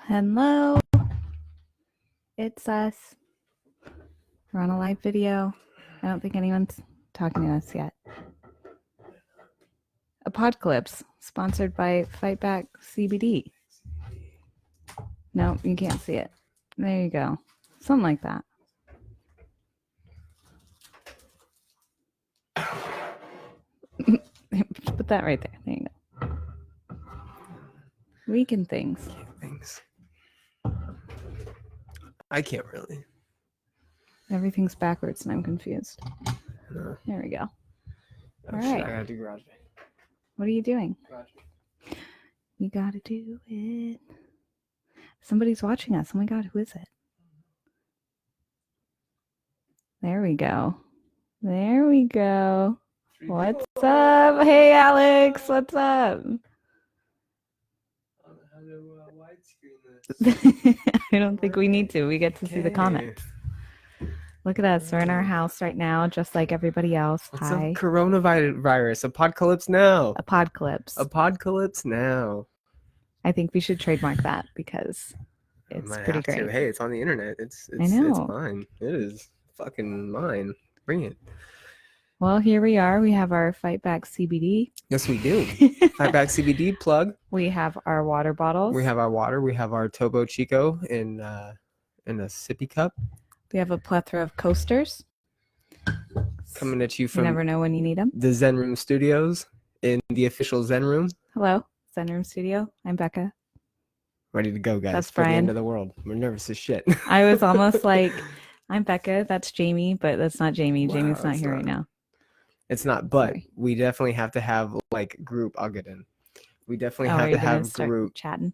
Hello, it's us. We're on a live video. I don't think anyone's talking to us yet. Apodcalypse, sponsored by Fight Back CBD. No, you can't see it. There you go. Something like that. Put that right there. There you go. Weekend things. I can't really. Everything's backwards and I'm confused. No. There we go. Oh, All shit, right. I gotta do garage. What are you doing? You gotta do it. Somebody's watching us. Oh my God, who is it? There we go. There we go. What's up? Hey, Alex. What's up? I don't think we need to. We get to see the comments. Look at us. We're in our house right now, just like everybody else. What's Hi. up, coronavirus? Apodcalypse Now. Apodcalypse. Now. I think we should trademark that because it's pretty great. Hey, it's on the internet. It's I know. It's mine. It is fucking mine. Bring it. Well, here we are. We have our Fight Back CBD. Yes, we do. Fight Back CBD plug. We have our water bottles. We have our water. We have our Topo Chico in a sippy cup. We have a plethora of coasters. Coming at you You from never know when you need them. the Zen Room Studios in the official Zen Room. Hello, Zen Room Studio. I'm Becca. Ready to go, guys. That's for the Brian. end of the world. We're nervous as shit. I was almost like, I'm Becca. That's Jamie, but that's not Jamie. Wow, Jamie's not it's here not. right now. It's not, but Sorry. we definitely have to have like group. I'll get in. We definitely Are have you to gonna have start group chatting?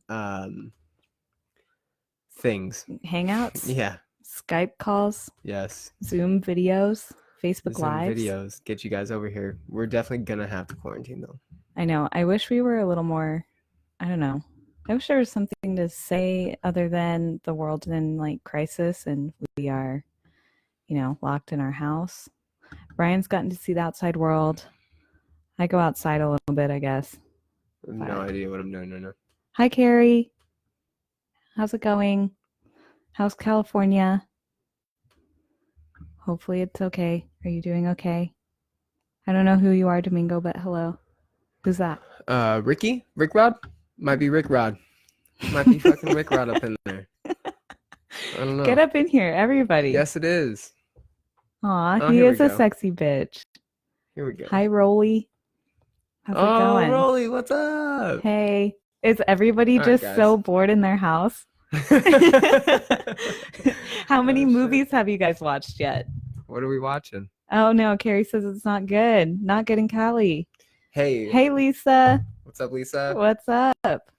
things. Hangouts? Yeah. Skype calls? Yes. Zoom videos? Facebook Some Lives? videos. Get you guys over here. We're definitely gonna have to quarantine though. I know. I wish we were a little more, I don't know. I wish there was something to say other than the world's in like crisis and we are, locked in our house. Brian's gotten to see the outside world. I go outside a little bit, I guess. No idea what I'm doing right now. Hi, Carrie. How's it going? How's California? Hopefully it's okay. Are you doing okay? I don't know who you are, Domingo, but hello. Who's that? Ricky? Rick Rod? Might be Rick Rod. Might be fucking Rick Rod up in there. I don't know. Get up in here, everybody. Yes, it is. Aw, Oh, he here we is a go. sexy bitch. Here we go. Hi, Rolly. How's it going? Rolly, what's up? Hey, is everybody All right, just guys. so bored in their house? How many Oh, shit. movies have you guys watched yet? What are we watching? Oh no, Carrie says it's not good. Not good in Cali. Hey. Hey, Lisa. What's up, Lisa? What's up? Thanks,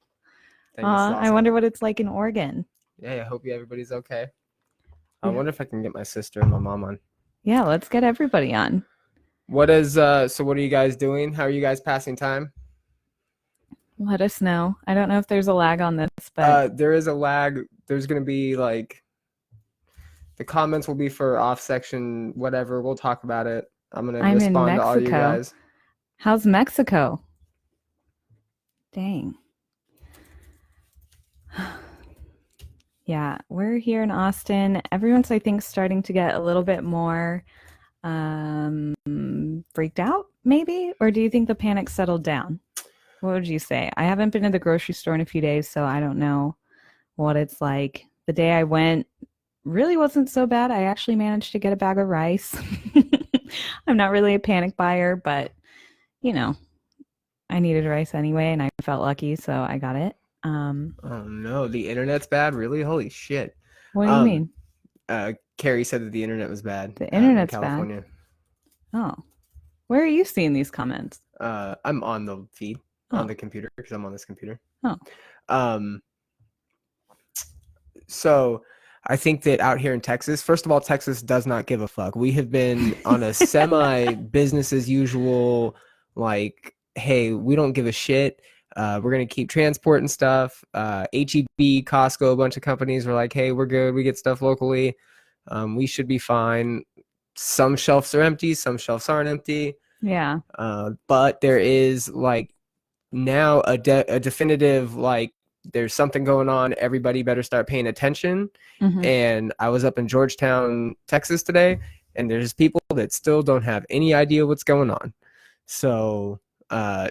I awesome. wonder what it's like in Oregon. Yeah, I hope everybody's okay. I wonder if I can get my sister and my mom on. Yeah, let's get everybody on. What is so what are you guys doing? How are you guys passing time? Let us know. I don't know if there's a lag on this, but There is a lag. There's gonna be like the comments will be for off section, whatever. We'll talk about it. I'm gonna I'm in respond to all you Mexico. guys. How's Mexico? Dang. Yeah, we're here in Austin. Everyone's, I think, starting to get a little bit more freaked out, maybe? Or do you think the panic settled down? What would you say? I haven't been to the grocery store in a few days, so I don't know what it's like. The day I went really wasn't so bad. I actually managed to get a bag of rice. I'm not really a panic buyer, but, I needed rice anyway, and I felt lucky, so I got it. Oh no, the internet's bad? Really? Holy shit. What do you mean? Carrie said that the internet was bad. The internet's in California. Oh. Where are you seeing these comments? I'm on the feed on the computer because I'm on this computer. Oh. So I think that out here in Texas, first of all, Texas does not give a fuck. We have been on a semi business as usual, like, hey, we don't give a shit. We're going to keep transporting stuff. HEB, Costco, a bunch of companies were like, hey, we're good. We get stuff locally. We should be fine. Some shelves are empty. Some shelves aren't empty. Yeah. But there is like now a definitive like there's something going on. Everybody better start paying attention. Mhm. And I was up in Georgetown, Texas today, and there's people that still don't have any idea what's going on. So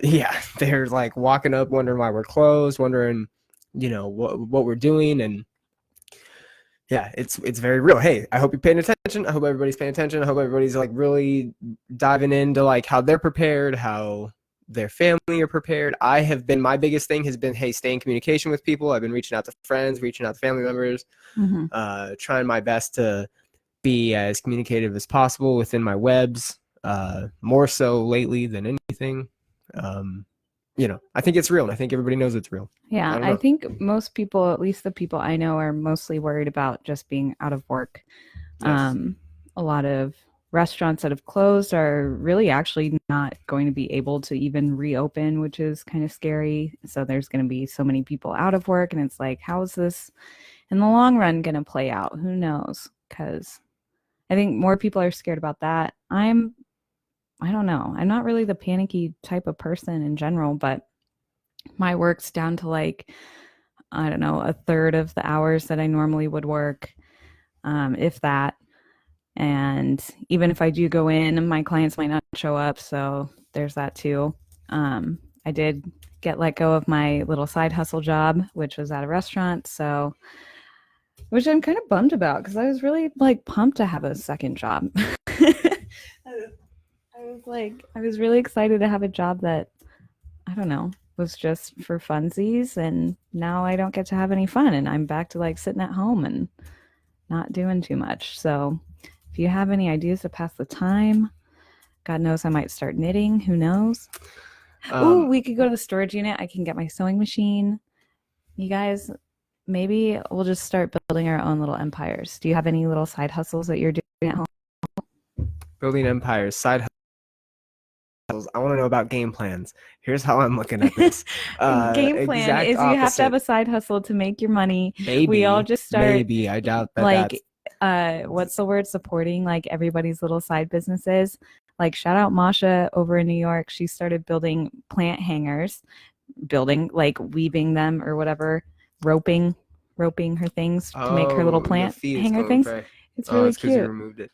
yeah, they're like walking up wondering why we're closed, wondering, what we're doing. And yeah, it's very real. Hey, I hope you're paying attention. I hope everybody's paying attention. I hope everybody's like really diving into like how they're prepared, how their family are prepared. My biggest thing has been, hey, stay in communication with people. I've been reaching out to friends, reaching out to family members, trying my best to be as communicative as possible within my webs, more so lately than anything. I think it's real, and I think everybody knows it's real. Yeah, I think most people, at least the people I know, are mostly worried about just being out of work. Yes. A lot of restaurants that have closed are really actually not going to be able to even reopen, which is kind of scary. So there's going to be so many people out of work, and it's like, how is this in the long run going to play out? Who knows? Because I think more people are scared about that. I don't know. I'm not really the panicky type of person in general, but my work's down to like, I don't know, a third of the hours that I normally would work, if that. And even if I do go in, my clients might not show up. So there's that too. I did get let go of my little side hustle job, which was at a restaurant. So, which I'm kind of bummed about because I was really like pumped to have a second job. I was really excited to have a job that, I don't know, was just for funsies. And now I don't get to have any fun. And I'm back to like sitting at home and not doing too much. So if you have any ideas to pass the time, God knows I might start knitting. Who knows? We could go to the storage unit. I can get my sewing machine. You guys, maybe we'll just start building our own little empires. Do you have any little side hustles that you're doing at home? Building empires, side hustles. I want to know about game plans. Here's how I'm looking at this. Game plan is you have to have a side hustle to make your money. Maybe we all just start. Maybe I doubt that. Like, what's the word? Supporting like everybody's little side businesses. Like shout out Masha over in New York. She started building plant hangers, like weaving them or whatever, roping her things to make her little plant hanger things. It's really cute. You removed it.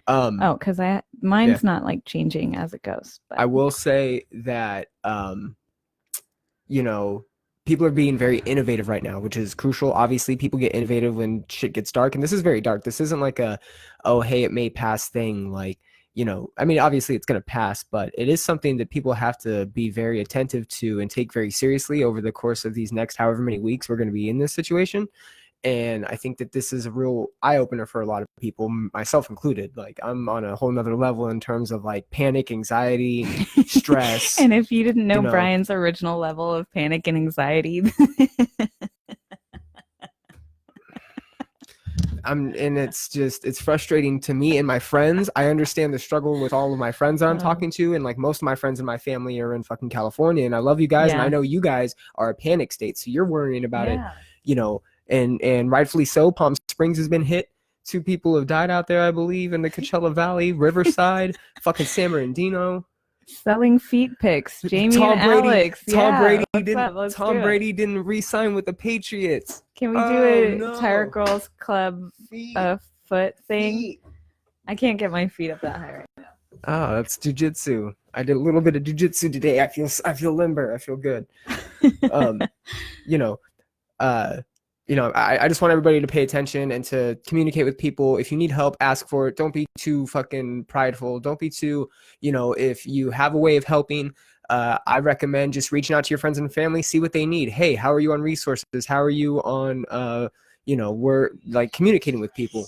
Because mine's not like changing as it goes. But. I will say that people are being very innovative right now, which is crucial. Obviously, people get innovative when shit gets dark, and this is very dark. This isn't like hey, it may pass thing. Like, I mean, obviously it's going to pass, but it is something that people have to be very attentive to and take very seriously over the course of these next however many weeks we're going to be in this situation. And I think that this is a real eye-opener for a lot of people, myself included. Like, I'm on a whole nother level in terms of like panic, anxiety, stress. And if you didn't know Brian's original level of panic and anxiety, and it's frustrating to me and my friends. I understand the struggle with all of my friends that I'm talking to, and like most of my friends in my family are in fucking California, and I love you guys, and I know you guys are a panic state, so you're worrying about it, and rightfully so. Palm Springs has been hit. 2 people have died out there, I believe, in the Coachella Valley, Riverside, fucking San Bernardino. Selling feet pics, Jamie and Alex. Tom Brady didn't re-sign with the Patriots. Can we do a Tire Girls Club foot thing? Feet. I can't get my feet up that high right now. Oh, that's jujitsu. I did a little bit of jujitsu today. I feel limber. I feel good. I just want everybody to pay attention and to communicate with people. If you need help, ask for it. Don't be too fucking prideful. Don't be too, if you have a way of helping, I recommend just reaching out to your friends and family, see what they need. Hey, how are you on resources? How are you on, we're like communicating with people.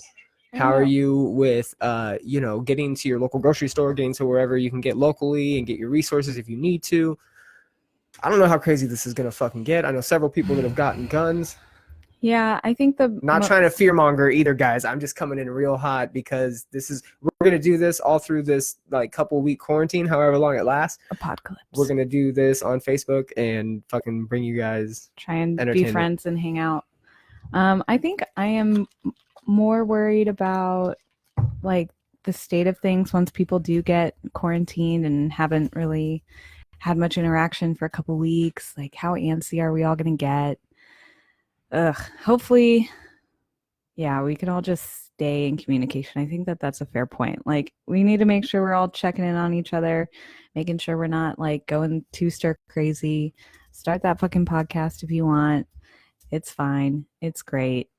How are you with, getting to your local grocery store, getting to wherever you can get locally and get your resources if you need to. I don't know how crazy this is going to fucking get. I know several people that have gotten guns. Yeah, I think not trying to fearmonger either, guys. I'm just coming in real hot because we're going to do this all through this like couple week quarantine, however long it lasts. Apodcalypse. We're going to do this on Facebook and fucking bring you guys. Try and be friends and hang out. I think I am more worried about like the state of things once people do get quarantined and haven't really had much interaction for a couple weeks. Like, how antsy are we all going to get? hopefully, yeah, we can all just stay in communication. I think that that's a fair point. Like, we need to make sure we're all checking in on each other, making sure we're not like going too stir crazy. Start that fucking podcast if you want. It's fine. It's great.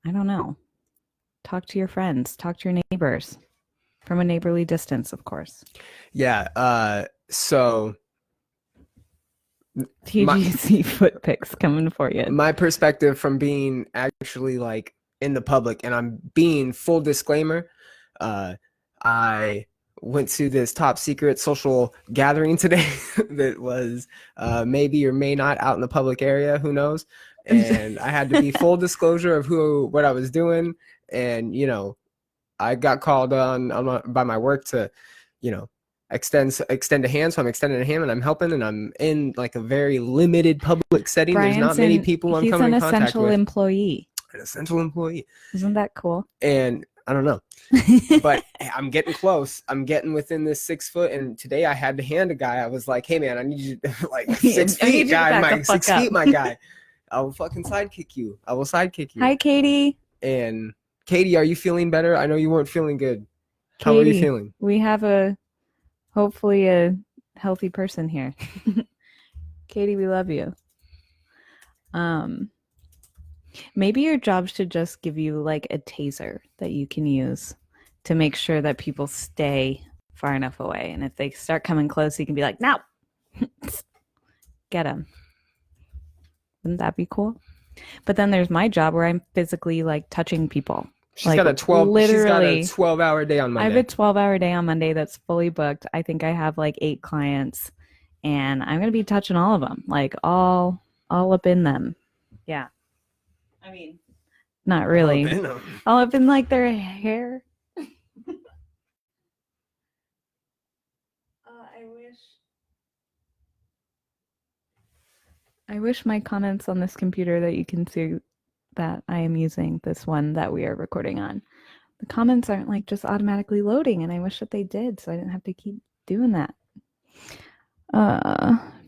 I don't know. Talk to your friends, talk to your neighbors from a neighborly distance, of course. Yeah. So TGC foot pics coming for you. my perspective from being actually like in the public, and I'm being full disclaimer, I went to this top secret social gathering today that was maybe or may not out in the public area, who knows, and I had to be full disclosure of what I was doing, and I got called on by my work to extend a hand, so I'm extending a hand and I'm helping, and I'm in like a very limited public setting. There's not many people I'm coming in contact with. He's an essential employee. An essential employee. Isn't that cool? And I don't know, but I'm getting close. I'm getting within this 6 foot, and today I had to hand a guy. I was like, "Hey man, I need you like 6 feet, guy. My 6 feet, my guy. I will fucking sidekick you. I will sidekick you." Hi, Katie. And Katie, are you feeling better? I know you weren't feeling good. Katie, how are you feeling? We have hopefully a healthy person here. Katie, we love you. Maybe your job should just give you like a taser that you can use to make sure that people stay far enough away. And if they start coming close, you can be like, "Now, get them." Wouldn't that be cool? But then there's my job where I'm physically like touching people. She's got a 12-hour day on Monday. I have a 12-hour day on Monday that's fully booked. I think I have like 8 clients, and I'm going to be touching all of them, like all up in them. Yeah. I mean, not really. All up in like their hair. I wish my comments on this computer that you can see that I am using this one that we are recording on. The comments aren't like just automatically loading, and I wish that they did, so I didn't have to keep doing that.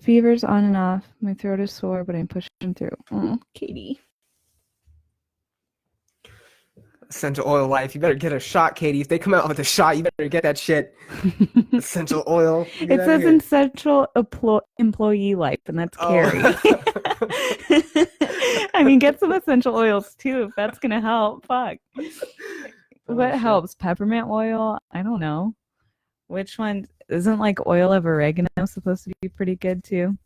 Fever's on and off. My throat is sore, but I'm pushing through. Oh, Katie. Essential oil life. You better get a shot, Katie. If they come out with a shot, you better get that shit. Essential oil. It says essential employee life, and that's Carrie. I mean, get some essential oils too, if that's gonna help. Fuck. What helps? Peppermint oil? I don't know. Which one? Isn't like oil of oregano supposed to be pretty good too?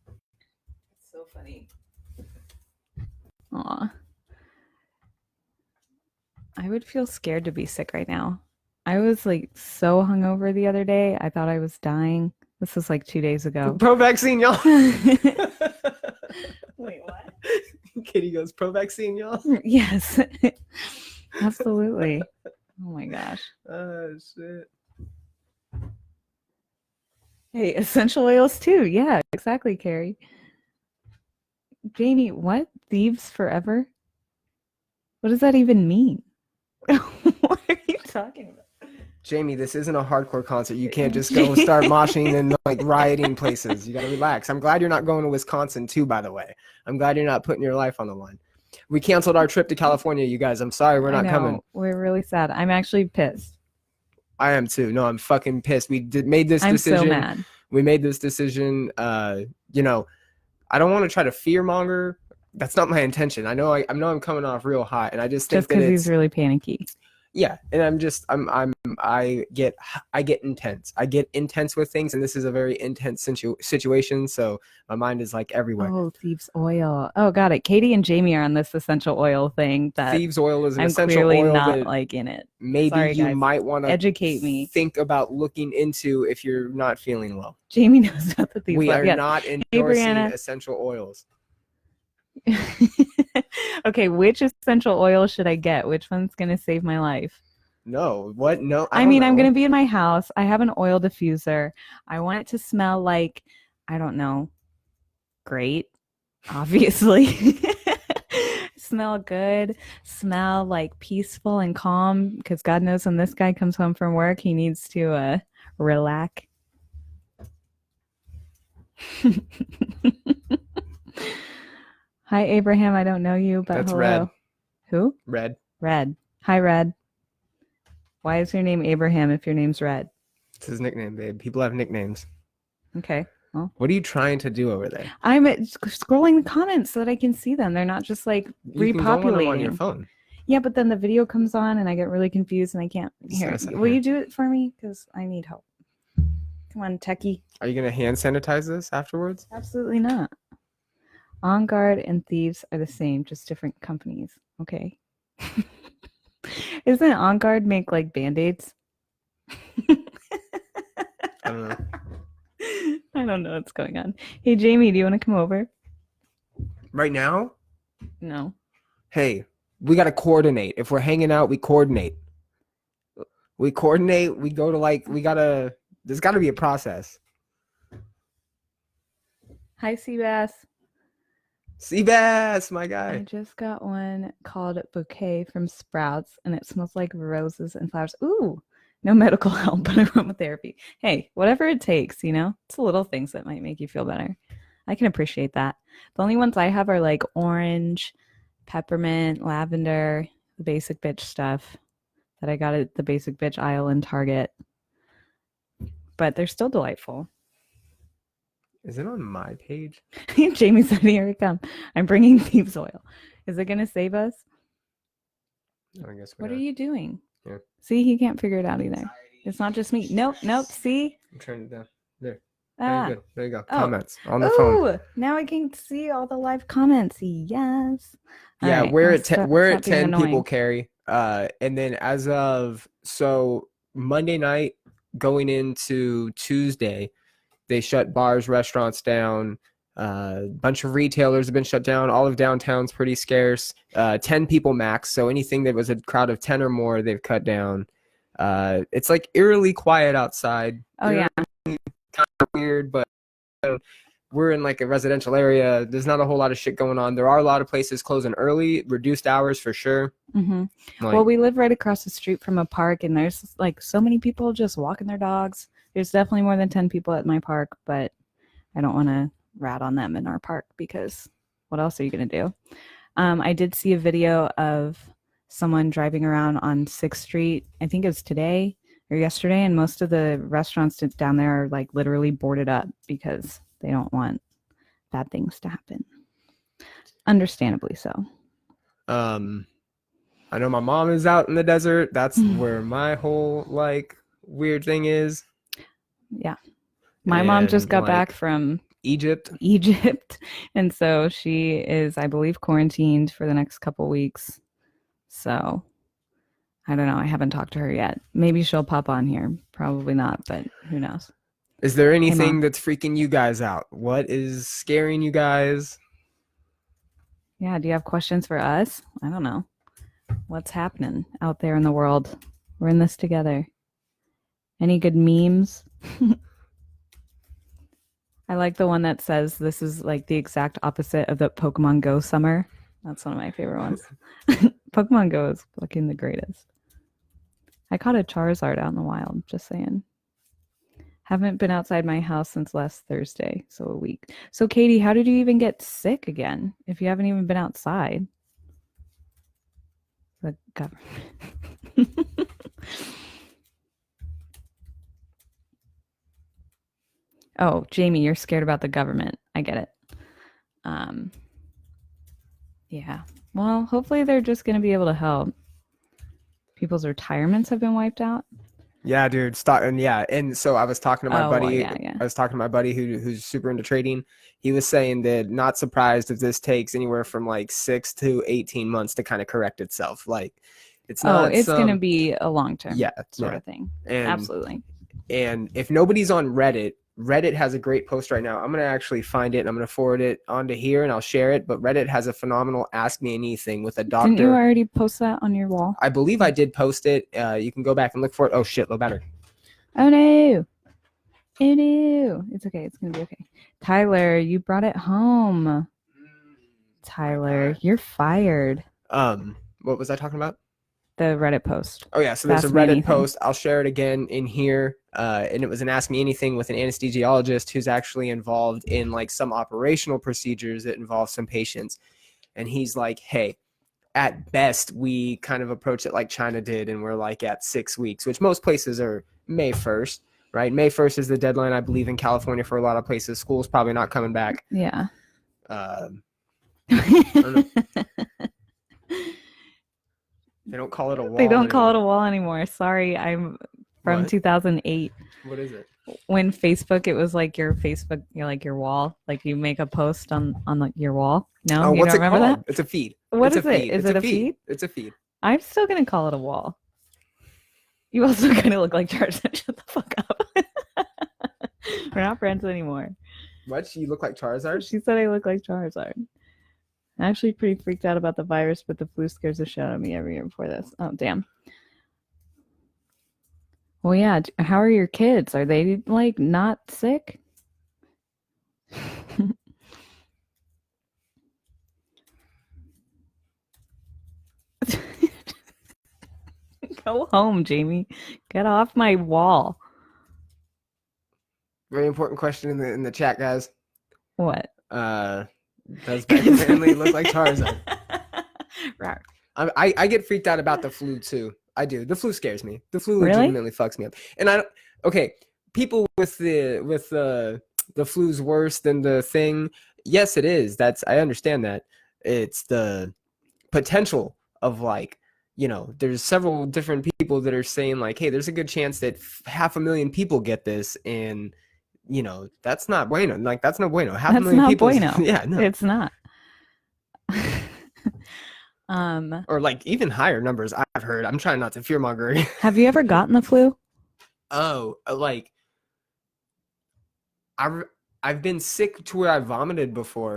It's so funny. Aw. I would feel scared to be sick right now. I was like so hungover the other day. I thought I was dying. This was like 2 days ago. Pro-vaccine, y'all. Wait, what? Katie goes, pro-vaccine, y'all? Yes. Absolutely. Oh my gosh. Oh, shit. Hey, essential oils too. Yeah, exactly, Carrie. Jamie, what? Thieves forever? What does that even mean? What are you talking about? Jamie, this isn't a hardcore concert. You can't just go start moshing and like rioting places. You gotta relax. I'm glad you're not going to Wisconsin too, by the way. I'm glad you're not putting your life on the line. We canceled our trip to California, you guys. I'm sorry we're not coming. We're really sad. I'm actually pissed. I am too. No, I'm fucking pissed. We made this decision. I'm so mad. We made this decision. I don't want to try to fear monger. That's not my intention. I know I'm coming off real hot, and I just think that because he's really panicky. Yeah, and I get intense. I get intense with things, and this is a very intense situation. So my mind is like everywhere. Oh, thieves oil. Oh, got it. Katie and Jamie are on this essential oil thing. That thieves oil is an I'm essential clearly oil not that like in it. Maybe Sorry, you guys. might want to educate me. Think about looking into if you're not feeling well. Jamie knows about the thieves. We oil. are Yes. not endorsing essential oils. Okay, which essential oil should I get? Which one's gonna save my life? No, what? No, I mean, I'm gonna be in my house. I have an oil diffuser. I want it to smell like, I don't know, great, obviously. Smell good, smell like peaceful and calm, because God knows when this guy comes home from work, he needs to relax. Hi, Abraham. I don't know you, but That's hello. Red. Who? Red. Red. Hi, Red. Why is your name Abraham if your name's Red? It's his nickname, babe. People have nicknames. Okay. Well, What are you trying to do over there? I'm scrolling the comments so that I can see them. They're not just like You can go on them on your repopulating. phone. Yeah, but then the video comes on and I get really confused and I can't hear it. Set Will here. you do it for me? Because I need help. Come on, techie. Are you gonna hand sanitize this afterwards? Absolutely not. On Guard and Thieves are the same, just different companies. Okay. Isn't On Guard make like band-aids? I don't know. I don't know what's going on. Hey, Jamie, do you want to come over? Right now? No. Hey, we gotta coordinate. If we're hanging out, we coordinate. We coordinate. We go to like. There's got to be a process. Hi, Seabass. Seabass, my I guy. just got one called Bouquet from Sprouts, and it smells like roses and flowers. Ooh, no medical help, but aromatherapy. Hey, whatever it takes, you know? It's the little things that might make you feel better. I can appreciate that. The only ones I have are like orange, peppermint, lavender, the basic bitch stuff that I got at the basic bitch aisle in Target. But they're still delightful. Is it on my page? Jamie said, here it comes. I'm bringing thieves oil. Is it going to save us? I guess. What are you doing? Yeah. See, he can't figure it out either. It's not just me. Nope. See? I'm turning it down. There. Ah. Very good. There you go. Oh. Comments on the phone. Now I can see all the live comments. Yes. Yeah, All right, we're I'll at stop we're being at 10 people, annoying. Carrie. And then as of Monday night going into Tuesday, they shut bars, restaurants down. A bunch of retailers have been shut down. All of downtown's pretty scarce. 10 people max. So anything that was a crowd of 10 or more, they've cut down. It's like eerily quiet outside. Oh, yeah. Kind of weird, but we're in like a residential area. There's not a whole lot of shit going on. There are a lot of places closing early, reduced hours for sure. Mm-hmm. Like, well, we live right across the street from a park, and there's like so many people just walking their dogs. There's definitely more than 10 people at my park, but I don't want to rat on them in our park because what else are you going to do? I did see a video of someone driving around on 6th Street. I think it was today or yesterday, and most of the restaurants down there are like literally boarded up because they don't want bad things to happen. Understandably so. I know my mom is out in the desert. That's where my whole like weird thing is. Yeah. My mom just got back from Egypt, and so she is, I believe, quarantined for the next couple weeks. So I don't know. I haven't talked to her yet. Maybe she'll pop on here. Probably not, but who knows? Is there anything that's freaking you guys out? What is scaring you guys? Yeah. Do you have questions for us? I don't know. What's happening out there in the world? We're in this together. Any good memes? I like the one that says this is like the exact opposite of the Pokemon Go summer. That's one of my favorite ones. Pokemon Go is fucking the greatest. I caught a Charizard out in the wild, just saying. Haven't been outside my house since last Thursday, so a week. So, Katie, how did you even get sick again if you haven't even been outside? The government. Oh, Jamie, you're scared about the government. I get it. Yeah. Well, hopefully they're just going to be able to help. People's retirements have been wiped out. Yeah, dude. And so I was talking to my buddy. Well, yeah. I was talking to my buddy who's super into trading. He was saying that not surprised if this takes anywhere from like 6 to 18 months to kind of correct itself. Like, it's not. It's going to be a long-term sort of thing. Absolutely. And if nobody's on Reddit has a great post right now. I'm going to actually find it and I'm going to forward it onto here and I'll share it. But Reddit has a phenomenal Ask Me Anything with a doctor. Didn't you already post that on your wall? I believe I did post it. You can go back and look for it. Oh, shit, low battery. Oh, no. Oh, no. It's okay. It's going to be okay. Tyler, you brought it home. Tyler, you're fired. What was I talking about? The Reddit post. Oh, yeah. So there's a Reddit post. I'll share it again in here. And it was an Ask Me Anything with an anesthesiologist who's actually involved in like some operational procedures that involve some patients. And he's like, hey, at best, we kind of approach it like China did, and we're like at 6 weeks, which most places are May 1st, right? May 1st is the deadline, I believe, in California for a lot of places. School's probably not coming back. Yeah. I don't know. They don't call it a wall. They don't call it a anymore. wall anymore. Sorry, I'm from What? 2008. What is it? When Facebook, it was like your Facebook, like your wall, like you make a post on like your wall. No, Oh, you what's don't it remember called? that? It's a feed. What It's is a it? feed. Is It's it a feed? It's a feed. I'm still gonna call it a wall. You also kind of look like Charizard. Shut the fuck up. We're not friends anymore. What? You look like Charizard? She said I look like Charizard. I'm actually pretty freaked out about the virus, but the flu scares the shit out of me every year before this. Oh, damn. Well, yeah. How are your kids? Are they like not sick? Go home, Jamie. Get off my wall. Very important question in the chat, guys. What? Does Beckham Manley look like Charizard? Rawr. I get freaked out about the flu too. I do. The flu scares me. The flu Really? legitimately fucks me up. And I don't. Okay, people with the flu's worse than the thing. Yes, it is. I understand that. It's the potential of like, there's several different people that are saying like, hey, there's a good chance that 500,000 people get this, and that's not bueno. Like, that's no bueno. That's 500,000 not people. bueno. Yeah, no. It's not. Or like even higher numbers I've heard. I'm trying not to fearmonger. Have you ever gotten the flu? Oh, like I've been sick to where I vomited before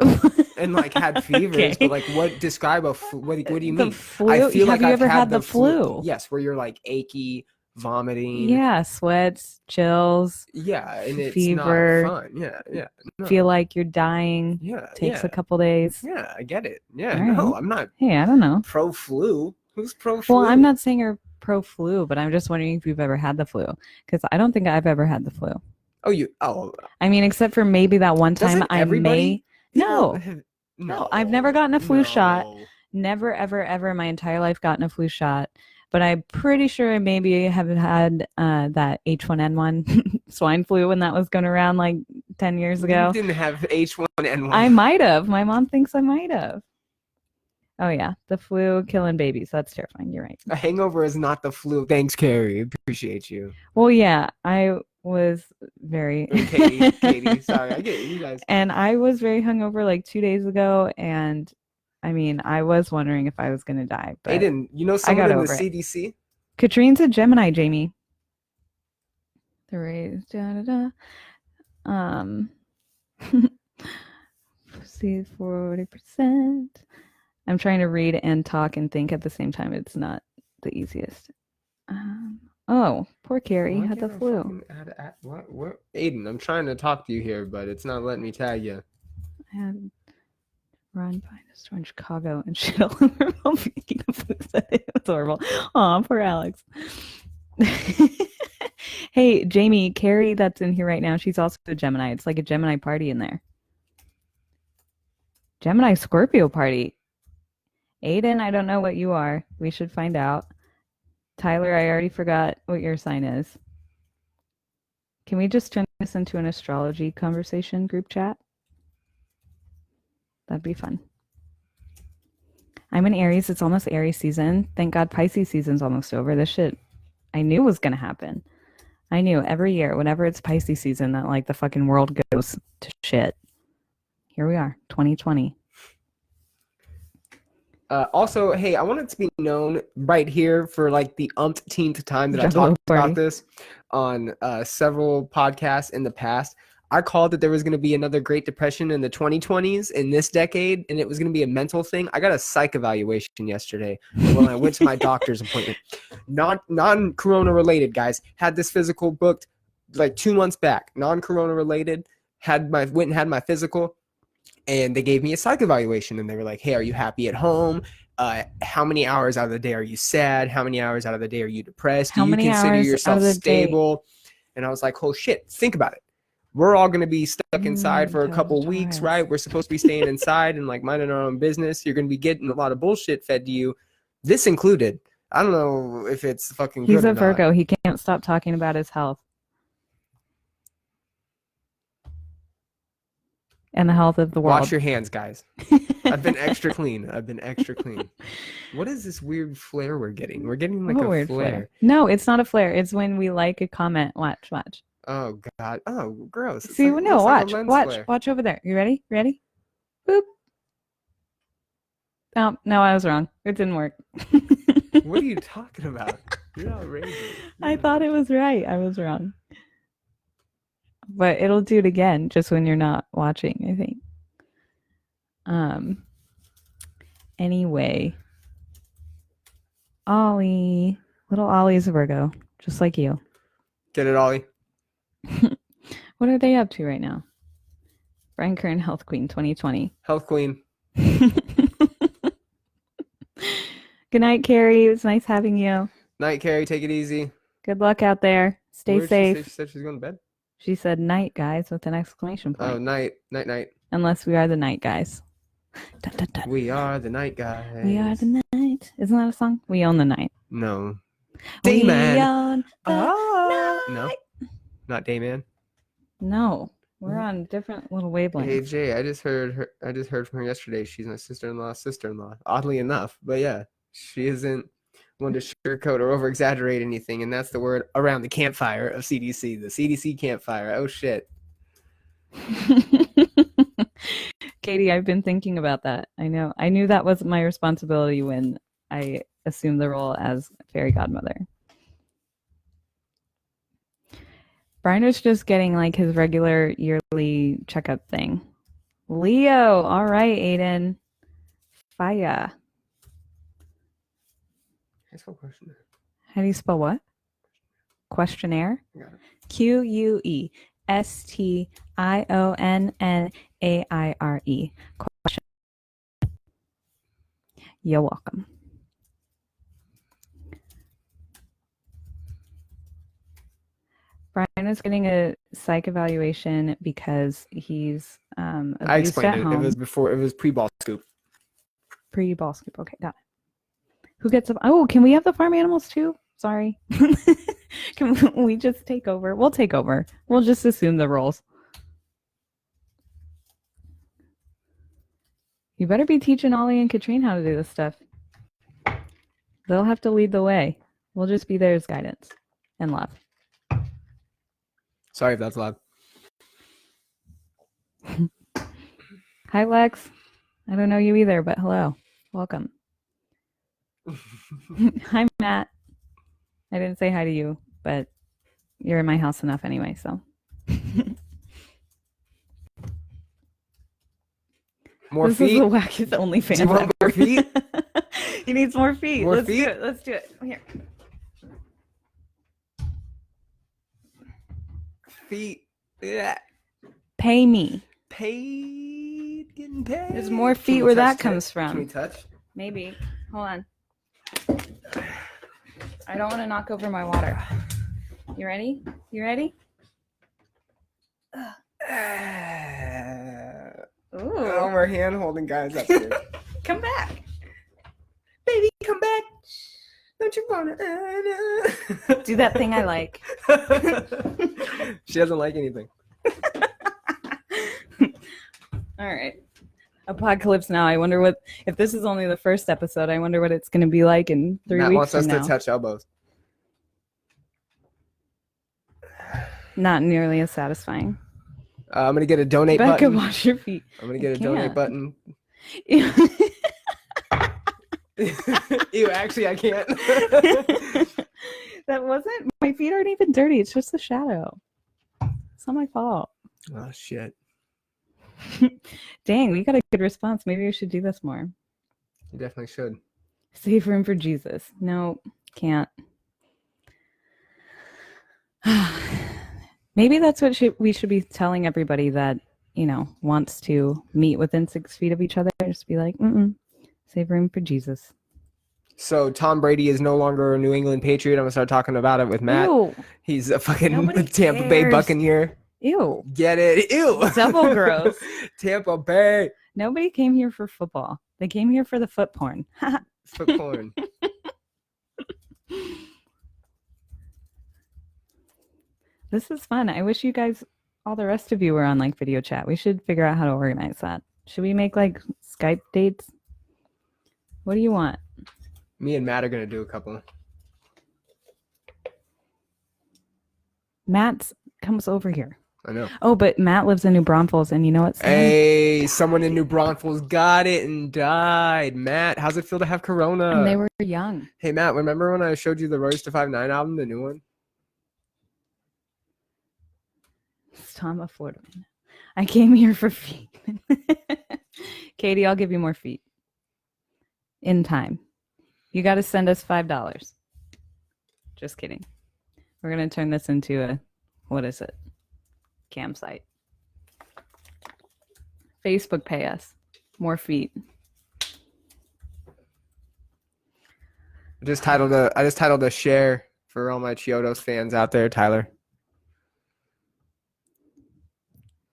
and like had fevers, Okay. but like what do you mean? The flu? I feel Have like you I've ever had the flu. flu? Yes, where you're like achy, vomiting. Yeah, sweats, chills, Yeah, and it's fever. not fun. Yeah. No. Feel like you're dying. Yeah, Takes yeah. a couple days. Yeah, I get it. Yeah, All no, right. I'm not Hey, I don't know. pro flu. Who's pro flu? Well, I'm not saying you're pro flu, but I'm just wondering if you've ever had the flu, because I don't think I've ever had the flu. Oh, I mean, except for maybe that one time doesn't I everybody? may. People No, no, I've never gotten a flu shot. no. Never, ever, ever in my entire life gotten a flu shot. But I'm pretty sure I maybe have had that H1N1 swine flu when that was going around like 10 years ago. You didn't have H1N1. I might have. My mom thinks I might have. Oh, yeah. The flu killing babies. That's terrifying. You're right. A hangover is not the flu. Thanks, Carrie. Appreciate you. Well, yeah. I was very... Katie. Sorry, I get you guys. And I was very hungover like 2 days ago. And I mean, I was wondering if I was going to die. But Aiden, you know someone in the over it. CDC? Katrine's a Gemini, Jamie. The rays, see 40%. I'm trying to read and talk and think at the same time. It's not the easiest. Oh, poor Carrie had the flu. What? Aiden, I'm trying to talk to you here, but it's not letting me tag you. I had run behind a store in Chicago and shit all over while making a flu set. It was horrible. Aw, poor Alex. Hey, Jamie, Carrie that's in here right now, she's also a Gemini. It's like a Gemini party in there. Gemini Scorpio party. Aiden, I don't know what you are. We should find out. Tyler, I already forgot what your sign is. Can we just turn this into an astrology conversation group chat? That'd be fun. I'm an Aries. It's almost Aries season. Thank God Pisces season's almost over. This shit I knew was going to happen. I knew every year, whenever it's Pisces season, that like the fucking world goes to shit. Here we are, 2020. Also, hey, I want it to be known right here for like the umpteenth time that I talked about this on several podcasts in the past. I called that there was going to be another Great Depression in the 2020s in this decade, and it was going to be a mental thing. I got a psych evaluation yesterday when I went to my doctor's appointment. Non-corona related, guys. Had this physical booked like 2 months back. Non-corona related. Went and had my physical, and they gave me a psych evaluation, and they were like, hey, are you happy at home? How many hours out of the day are you sad? How many hours out of the day are you depressed? Do you consider yourself stable? And I was like, oh shit, think about it. we're all going to be stuck inside for a Toes couple to weeks, Taurus. right? We're supposed to be staying inside and like minding our own business. You're going to be getting a lot of bullshit fed to you, this included. I don't know if it's fucking He's good a or not. Virgo. He can't stop talking about his health. And the health of the world. Wash your hands, guys. I've been extra clean. What is this weird flare we're getting? We're getting like What a weird flare. No, it's not a flare. It's when we like a comment. Watch. Oh God. Oh, gross. See, like, no, watch. Flare. Watch over there. You ready? Boop. Oh, no, I was wrong. It didn't work. What are you talking about? You're outrageous. I thought it was right. I was wrong. But it'll do it again just when you're not watching, I think. Anyway. Ollie. Little Ollie's a Virgo, just like you. Get it, Ollie? What are they up to right now? Brian Kern, Health Queen 2020. Health Queen. Good night, Carrie. It was nice having you. Night, Carrie. Take it easy. Good luck out there. Stay safe. She said she's going to bed? She said night, guys, with an exclamation point. Oh, night. Unless we are the night guys. Dun, dun, dun. We are the night guys. We are the night. Isn't that a song? We own the night. No. Dayman. We own the night. No. Not Dayman. No. We're on different little wavelengths. Hey Jay, I just heard from her yesterday. She's my sister-in-law's. Oddly enough, but yeah, she isn't one to sugarcoat or over-exaggerate anything, and that's the word around the campfire of CDC. The CDC campfire. Oh shit. Katie, I've been thinking about that. I know. I knew that was my responsibility when I assumed the role as fairy godmother. Brian was just getting like his regular yearly checkup thing. Leo. All right, Aiden. Fire. How do you spell what? Questionnaire? Questionnaire. Question. You're welcome. Brian is getting a psych evaluation because he's I explained it. Home. It was pre-ball scoop. Pre-ball scoop. Okay, got it. Who gets up? Oh, can we have the farm animals too? Sorry. Can we just take over? We'll take over. We'll just assume the roles. You better be teaching Ollie and Katrine how to do this stuff. They'll have to lead the way. We'll just be there as guidance and love. Sorry if that's loud. Hi, Lex. I don't know you either, but hello. Welcome. Hi, Matt. I didn't say hi to you, but you're in my house enough anyway, so. More this feet? Is the wackiest OnlyFans. Do you want more feet? He needs more feet. More Let's feet? do it. Let's do it. Here. Feet. Yeah. Pay me. Paid. Getting paid. There's more feet where that comes from. Can we touch? Maybe. Hold on. I don't want to knock over my water. You ready? You ready? Ooh. Oh, we're hand holding, guys. That's good. Come back. Baby, come back. Don't you want to? Do that thing I like. She doesn't like anything. All right. Apodcalypse Now. I wonder what, if this is only the first episode, I wonder what it's going to be like in 3 Matt weeks wants us from now. to touch elbows. Not nearly as satisfying. I'm going to get a donate Becca, button. wash your feet. I'm going to get a donate button. Ew, Actually, I can't. that wasn't, my feet aren't even dirty. It's just the shadow. It's not my fault. Oh, shit. Dang, we got a good response. Maybe we should do this more. You definitely should. Save room for Jesus. No, can't. Maybe that's what we should be telling everybody that, wants to meet within 6 feet of each other. Just be like, save room for Jesus. So Tom Brady is no longer a New England Patriot. I'm going to start talking about it with Matt. Ew. He's a fucking Nobody Tampa Bay cares. Buccaneer. Ew. Get it? Ew. Double gross. Tampa Bay. Nobody came here for football. They came here for the foot porn. Foot porn. This is fun. I wish you guys, all the rest of you, were on like video chat. We should figure out how to organize that. Should we make like Skype dates? What do you want? Me and Matt are gonna do a couple. Matt comes over here. I know. Oh, but Matt lives in New Braunfels, and you know what? Hey, someone in New Braunfels got it and died. Matt, how's it feel to have corona? And they were young. Hey, Matt, remember when I showed you the Royce to 5'9" album, the new one? It's Tom of Florida. I came here for feet. Katie, I'll give you more feet. In time. You got to send us $5. Just kidding. We're going to turn this into a, what is it? Campsite. Facebook pay us. More feet. I just titled a share for all my Chiodos fans out there, Tyler.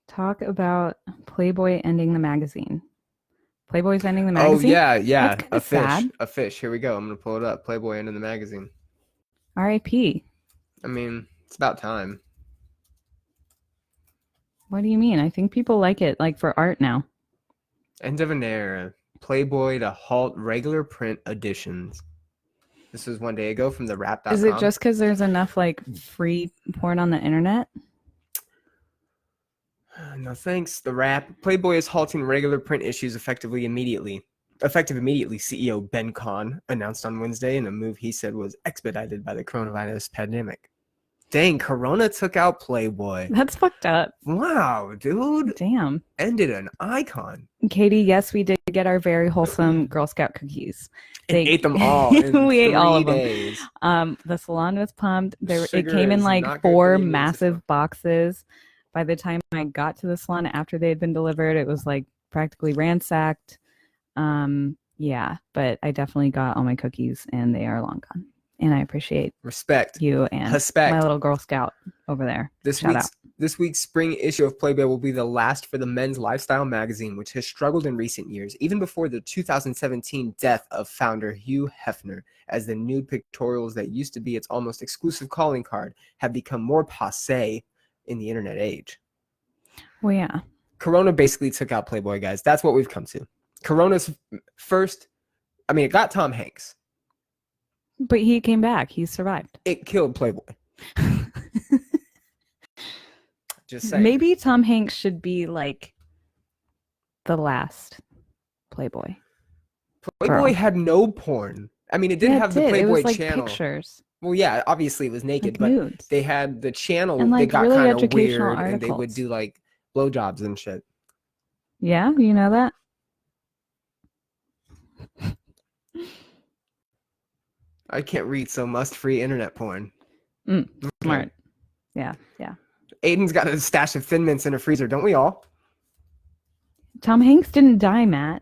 Talk about Playboy ending the magazine. Playboy's ending the magazine? Oh, yeah. That's kinda sad. A fish. Here we go. I'm going to pull it up. Playboy ending the magazine. R.I.P. I mean, it's about time. What do you mean? I think people like it, like for art now. End of an era. Playboy to halt regular print editions. This was one day ago from the rap.com. Is it just because there's enough like free porn on the internet? No thanks. The rap. Playboy is halting regular print issues effective immediately, CEO Ben Kahn announced on Wednesday in a move he said was expedited by the coronavirus pandemic. Dang, Corona took out Playboy. That's fucked up. Wow, dude. Damn. Ended an icon. Katie, yes, we did get our very wholesome Girl Scout cookies. And ate them all in we ate all of them. days. The salon was pumped. It Sugar came in is like not good 4 for the immune massive system. boxes. By the time I got to the salon after they had been delivered, it was like practically ransacked. Yeah, but I definitely got all my cookies and they are long gone. And I appreciate Respect. you and Respect. my little Girl Scout over there. This week's spring issue of Playboy will be the last for the men's lifestyle magazine, which has struggled in recent years, even before the 2017 death of founder Hugh Hefner, as the nude pictorials that used to be its almost exclusive calling card have become more passé in the internet age. Well, yeah. Corona basically took out Playboy, guys. That's what we've come to. Corona's first, it got Tom Hanks. But he came back. He survived. It killed Playboy. Just saying. Maybe Tom Hanks should be like the last Playboy. Playboy Girl. had no porn. I mean, it did have the Playboy it was like channel. Pictures. Well, yeah, obviously it was naked, Like but nudes. they had the channel And, like, that got really kind of educational weird, and they would articles. do like blowjobs and shit. Yeah, you know that? I can't read, so must-free internet porn. Smart. Yeah. Aiden's got a stash of Thin Mints in a freezer, don't we all? Tom Hanks didn't die, Matt.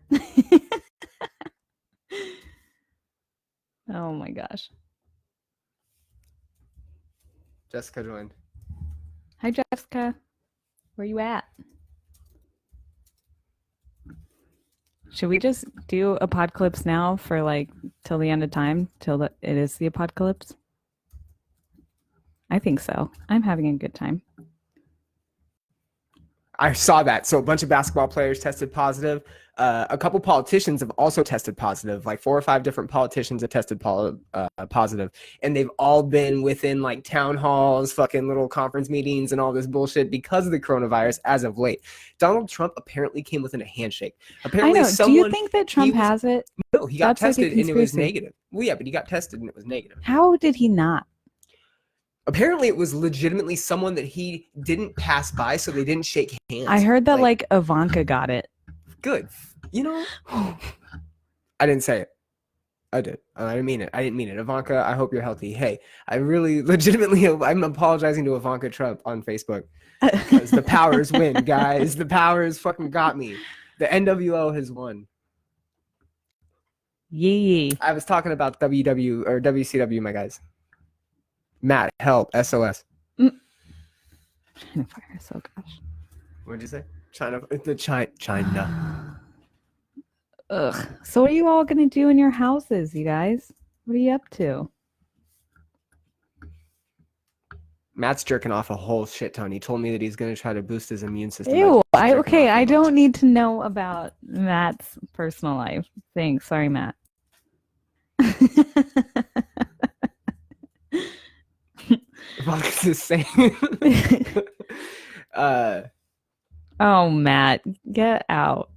Oh my gosh. Jessica joined. Hi, Jessica. Where you at? Should we just do Apodcalypse Now for like till the end of time, till it is the apocalypse? I think so. I'm having a good time. I saw that. So a bunch of basketball players tested positive. A couple politicians have also tested positive. Like 4 or 5 different politicians have tested positive. And they've all been within like town halls, fucking little conference meetings and all this bullshit because of the coronavirus as of late. Donald Trump apparently came within a handshake. Apparently, I know. Do you think that Trump has it? No, he got That's like a tested and it was conspiracy. negative. Well, yeah, but he got tested and it was negative. How did he not? Apparently, it was legitimately someone that he didn't pass by, so they didn't shake hands. I heard that like Ivanka got it. Good. You know, I didn't say it. I did. I didn't mean it. I didn't mean it. Ivanka, I hope you're healthy. Hey, I really legitimately, I'm apologizing to Ivanka Trump on Facebook. Because the powers win, guys. The powers fucking got me. The NWO has won. Yee. I was talking about WCW, my guys. Matt, help. SOS. China virus. Oh gosh. What did you say? China. Ugh. So what are you all gonna do in your houses, you guys? What are you up to? Matt's jerking off a whole shit ton. He told me that he's going to try to boost his immune system. Ew. I don't need to know about Matt's personal life. Thanks. Sorry, Matt. What is this saying? Oh, Matt, get out.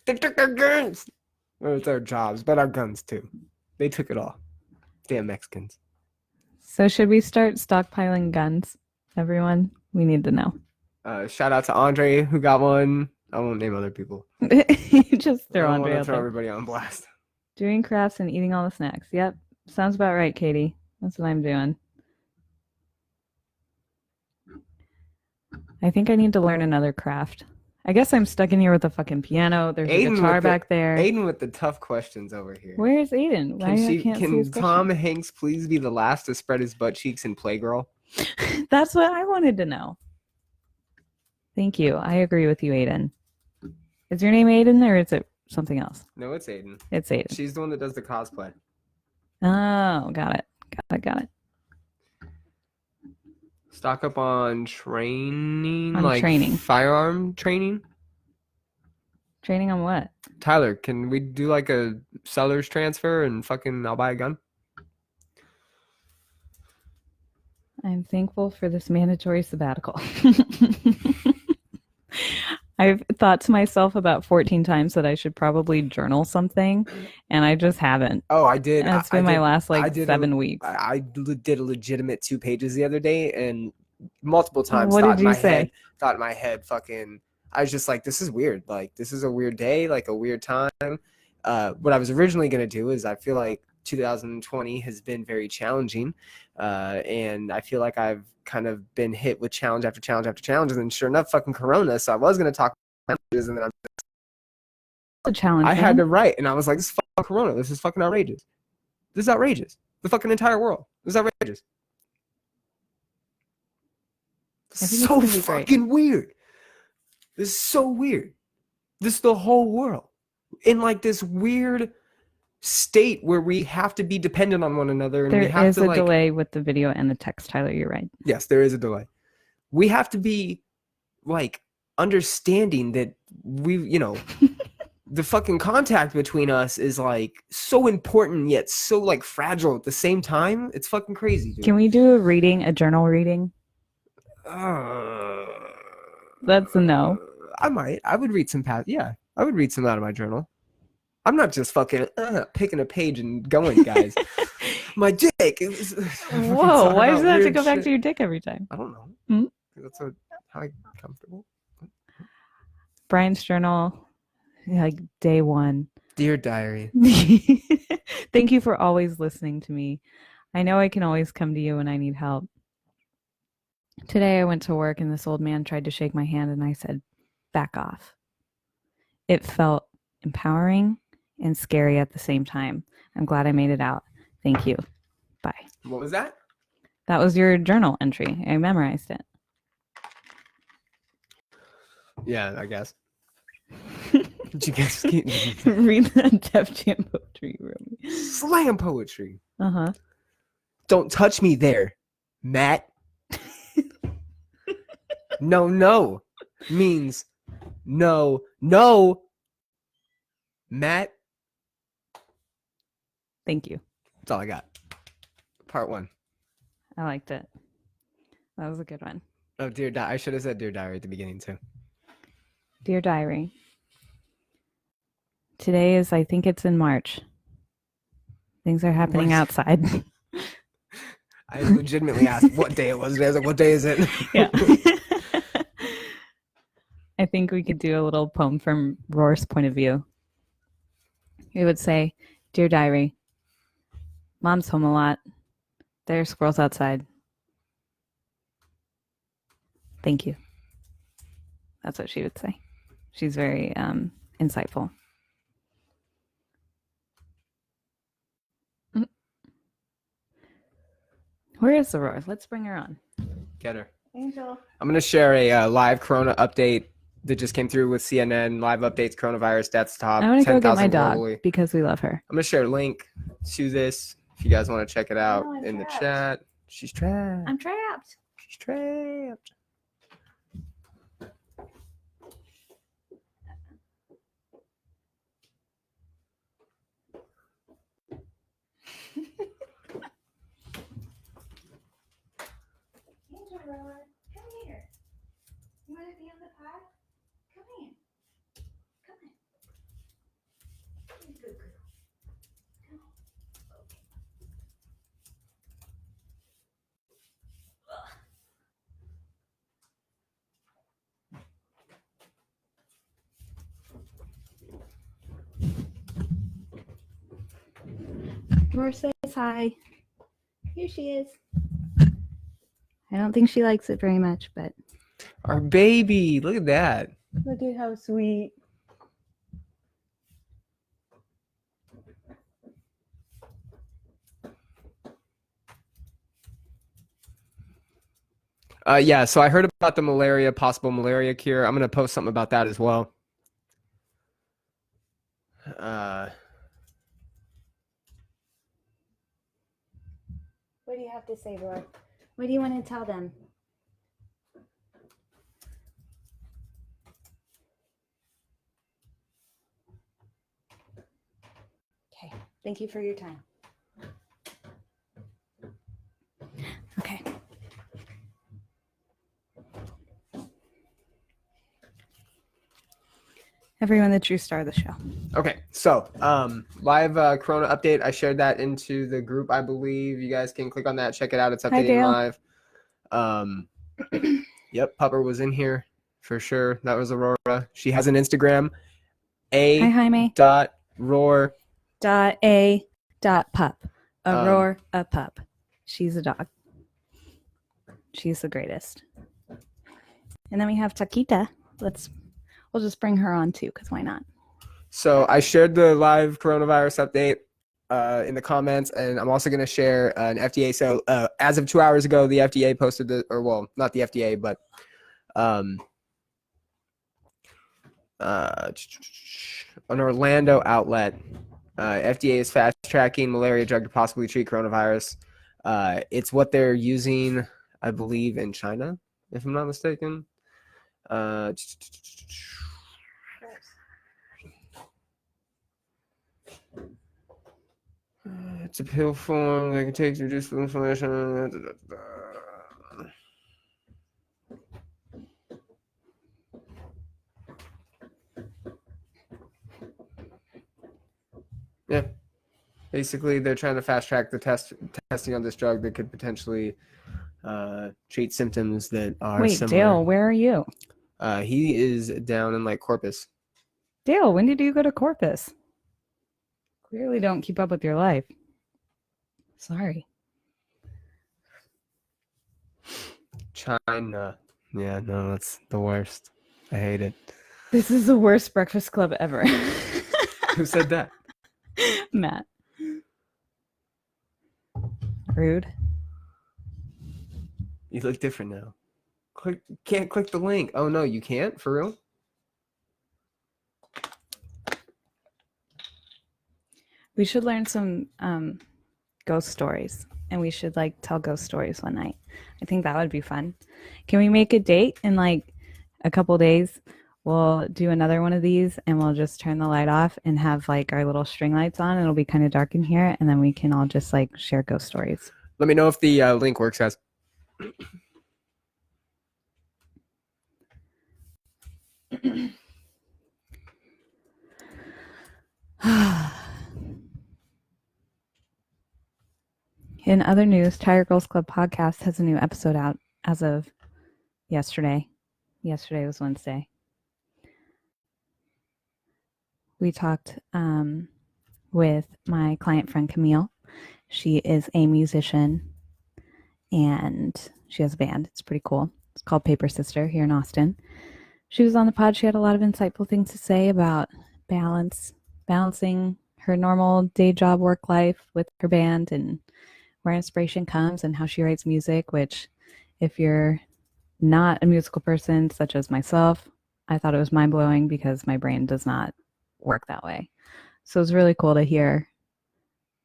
They took our guns. Well, it's our jobs, but our guns too. They took it all. Damn Mexicans. So should we start stockpiling guns, everyone? We need to know. Shout out to Andre who got one. I won't name other people. Just throw Andre out throw there. everybody on blast. Doing crafts and eating all the snacks. Yep. Sounds about right, Katie. That's what I'm doing. I think I need to learn another craft. I guess I'm stuck in here with the fucking piano. There's a guitar back there. Aiden with the tough questions over here. Where is Aiden? Can Tom Hanks please be the last to spread his butt cheeks in Playgirl? That's what I wanted to know. Thank you. I agree with you, Aiden. Is your name Aiden or is it something else? No, it's Aiden. It's Aiden. She's the one that does the cosplay. Oh, got it. Stock up on training, training. Firearm training. Training on what? Tyler, can we do like a seller's transfer and fucking I'll buy a gun? I'm thankful for this mandatory sabbatical. I've thought to myself about 14 times that I should probably journal something, and I just haven't. Oh, I did. And it's been my last 7 weeks. I did a legitimate 2 pages the other day, and multiple times what did you say? Thought in my head, fucking, I was just like, this is weird. Like, this is a weird day, like a weird time. What I was originally going to do is I feel like 2020 has been very challenging, and I feel like I've kind of been hit with challenge after challenge after challenge, and then sure enough, fucking Corona. So I was going to talk about challenges, and then a challenge. I had to write, and I was like, this is fucking Corona. This is fucking outrageous. This is outrageous. The fucking entire world. This is outrageous. So fucking weird. This is so weird. This is the whole world in like this weird state where we have to be dependent on one another. And there we have is to, a delay with the video and the text, Tyler. You're right. Yes, there is a delay. We have to be like understanding that the fucking contact between us is like so important yet so like fragile at the same time. It's fucking crazy, dude. Can we do a journal reading? That's a no. I would read some I would read some out of my journal. I'm not just fucking picking a page and going, guys. My dick. Whoa, why does it have to go back to your dick every time? I don't know. Hmm? That's how I'm comfortable. Brian's journal, like day 1. Dear diary. Thank you for always listening to me. I know I can always come to you when I need help. Today I went to work and this old man tried to shake my hand and I said, back off. It felt empowering and scary at the same time. I'm glad I made it out. Thank you. Bye. What was that? That was your journal entry. I memorized it. Yeah, I guess. Did you guys read that Def Jam poetry you wrote me? Slam poetry. Uh-huh. Don't touch me there, Matt. No means no, Matt. Thank you. That's all I got. Part 1. I liked it. That was a good one. Oh, dear diary. I should have said dear diary at the beginning too. Dear diary. Today is, I think it's in March. Things are happening outside. I legitimately asked what day it was. I was like, what day is it? Yeah. I think we could do a little poem from Roar's point of view. It would say, Dear diary, Mom's home a lot. There are squirrels outside. Thank you. That's what she would say. She's very insightful. Where is Aurora? Let's bring her on. Get her. Angel. I'm going to share a live corona update that just came through with CNN. Live updates, coronavirus, deaths top. I want to go get my 10,000 dog globally. because we love her. I'm going to share a link to this if you guys want to check it out in trapped. the chat. She's trapped. I'm trapped. She's trapped. Angel, come here. You want to be on the pod? Come here. Come here. Good girl. Come on. Aurora says hi. Here she is. I don't think she likes it very much, but Our baby. Look at that. look at how sweet. Yeah, so I heard about the possible malaria cure. I'm going to post something about that as well. What do you have to say, Roy? What do you want to tell them? Okay, thank you for your time. Okay. Everyone, the true star of the show. Okay, so live corona update. I shared that into the group, I believe. You guys can click on that, check it out. It's Hi, updating Dale. live. Yep, Pupper was in here for sure. That was Aurora. She has an Instagram. Hi, Jaime. Roar. .a.pup. Aurora, a pup. She's a dog. She's the greatest. And then we have Taquita. We'll just bring her on too, because why not? So I shared the live coronavirus update in the comments, and I'm also going to share an FDA. So as of 2 hours ago, the FDA posted not the FDA, but an Orlando outlet. FDA is fast tracking malaria drug to possibly treat coronavirus. It's what they're using, I believe, in China, if I'm not mistaken. It's a pill form that can take to reduce inflammation. Yeah. Basically, they're trying to fast track the testing on this drug that could potentially treat symptoms that are Wait, similar. Dale, where are you? He is down in Corpus. Dale, when did you go to Corpus? Clearly don't keep up with your life. Sorry. China. Yeah, no, that's the worst. I hate it. This is the worst breakfast club ever. Who said that? Matt. Rude. You look different now. Can't click the link. Oh no, you can't? For real? We should learn some ghost stories, and we should tell ghost stories one night. I think that would be fun. Can we make a date in a couple days? We'll do another one of these, and we'll just turn the light off and have our little string lights on. It'll be kind of dark in here, and then we can all just share ghost stories. Let me know if the link works, guys. In other news, Tiger Girls Club podcast has a new episode out as of yesterday. Yesterday was Wednesday. We talked with my client friend Camille. She is a musician and she has a band. It's pretty cool. It's called Paper Sister here in Austin. She was on the pod. She had a lot of insightful things to say about balancing her normal day job work life with her band and where inspiration comes and how she writes music, which if you're not a musical person such as myself, I thought it was mind-blowing because my brain does not work that way. So it's really cool to hear,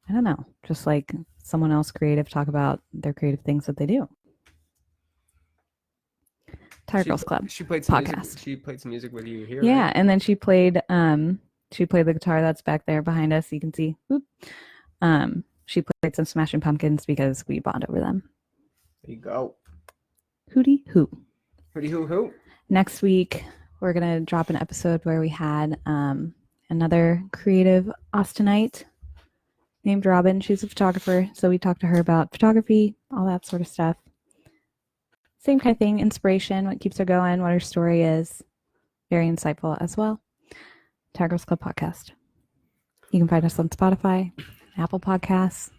I don't know, just like someone else creative talk about their creative things that they do. Tiger Girls Club She played some podcast. Music. She played some music with you here. Yeah, right? and then she played the guitar that's back there behind us. You can see. She played some Smashing Pumpkins because we bond over them. There you go. Hootie hoo. Hootie hoo hoo. Next week we're gonna drop an episode where we had another creative Austinite named Robin. She's a photographer, so we talked to her about photography, all that sort of stuff. Same kind of thing, inspiration, what keeps her going, what her story is. Very insightful as well. Tiger Girls Club podcast. You can find us on Spotify, Apple Podcasts.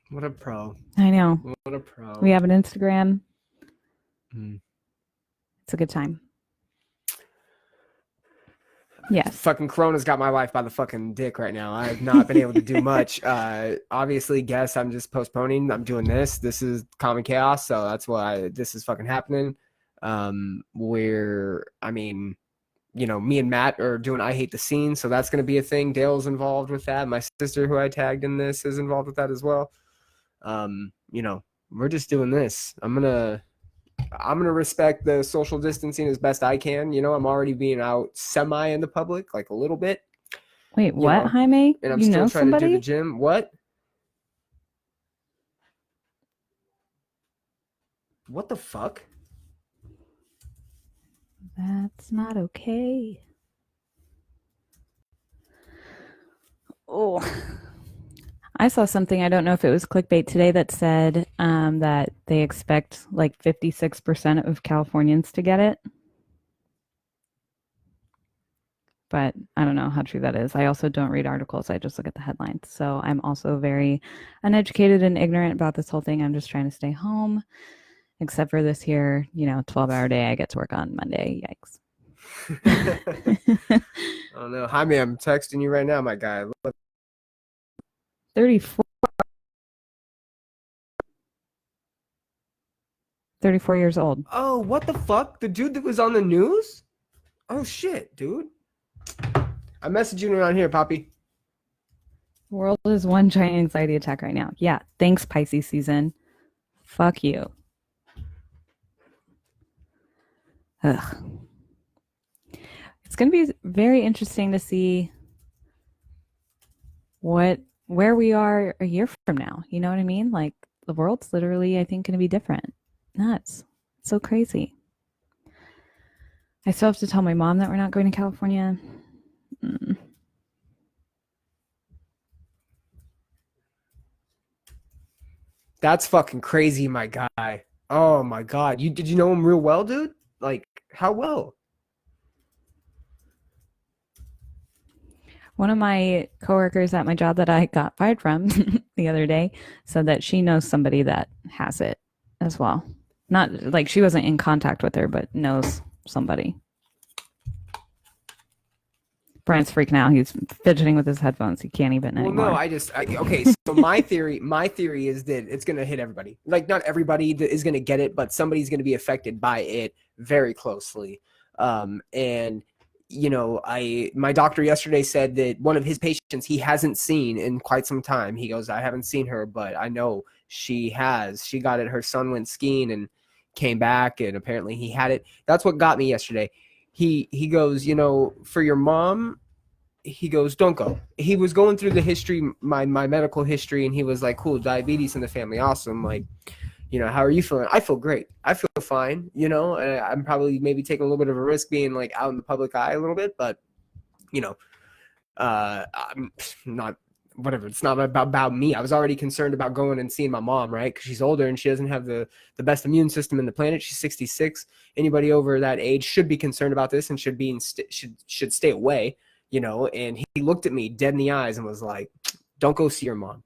What a pro. I know. What a pro. We have an Instagram. It's a good time. Yes. Fucking Corona's got my life by the fucking dick right now. I have not been able to do much. Obviously, guess I'm just postponing. I'm doing this. This is common chaos, so that's why this is fucking happening. Where, I mean, you know, me and Matt are doing I Hate the Scene, so that's going to be a thing. Dale's involved with that. My sister, who I tagged in this, is involved with that as well. You know, we're just doing this. I'm gonna respect the social distancing as best I can. You know, I'm already being out semi in the public, like a little bit. Wait, what, Jaime? And I'm you still know trying somebody? to do the gym. What? What the fuck? That's not okay. Oh. I saw something, I don't know if it was clickbait today, that said that they expect like 56% of Californians to get it. But I don't know how true that is. I also don't read articles. I just look at the headlines. So I'm also very uneducated and ignorant about this whole thing. I'm just trying to stay home, except for this here, 12-hour day I get to work on Monday. Yikes. Oh no. Jaime, I'm texting you right now, my guy. Look. 34 years old. Oh, what the fuck? The dude that was on the news? Oh shit, dude. I'm messaging you around here, Poppy. The world is one giant anxiety attack right now. Yeah, thanks, Pisces season. Fuck you. Ugh. It's going to be very interesting to see where we are a year from now. You know what I mean? Like, the world's literally, I think, going to be different. Nuts. It's so crazy. I still have to tell my mom that we're not going to California. That's fucking crazy, my guy. Oh my god. Did you know him real well, dude? Like, how well? One of my coworkers at my job that I got fired from the other day said that she knows somebody that has it as well. Not like she wasn't in contact with her, but knows somebody. Brent's freaking out. He's fidgeting with his headphones. He can't even anymore. No, okay. So my theory is that it's going to hit everybody. Like, not everybody is going to get it, but somebody's going to be affected by it very closely. And my doctor yesterday said that one of his patients he hasn't seen in quite some time. He goes, I haven't seen her, but I know she has. She got it. Her son went skiing and came back, and apparently he had it. That's what got me yesterday. He goes, for your mom, he goes, don't go. He was going through the history, my medical history, and he was like, cool, diabetes in the family, awesome. Like, how are you feeling? I feel great. I feel fine, and I'm probably maybe taking a little bit of a risk being like out in the public eye a little bit, but, I'm not, whatever. It's not about me. I was already concerned about going and seeing my mom, right? Because she's older and she doesn't have the best immune system in the planet. She's 66. Anybody over that age should be concerned about this and should stay away, And he looked at me dead in the eyes and was like, don't go see your mom.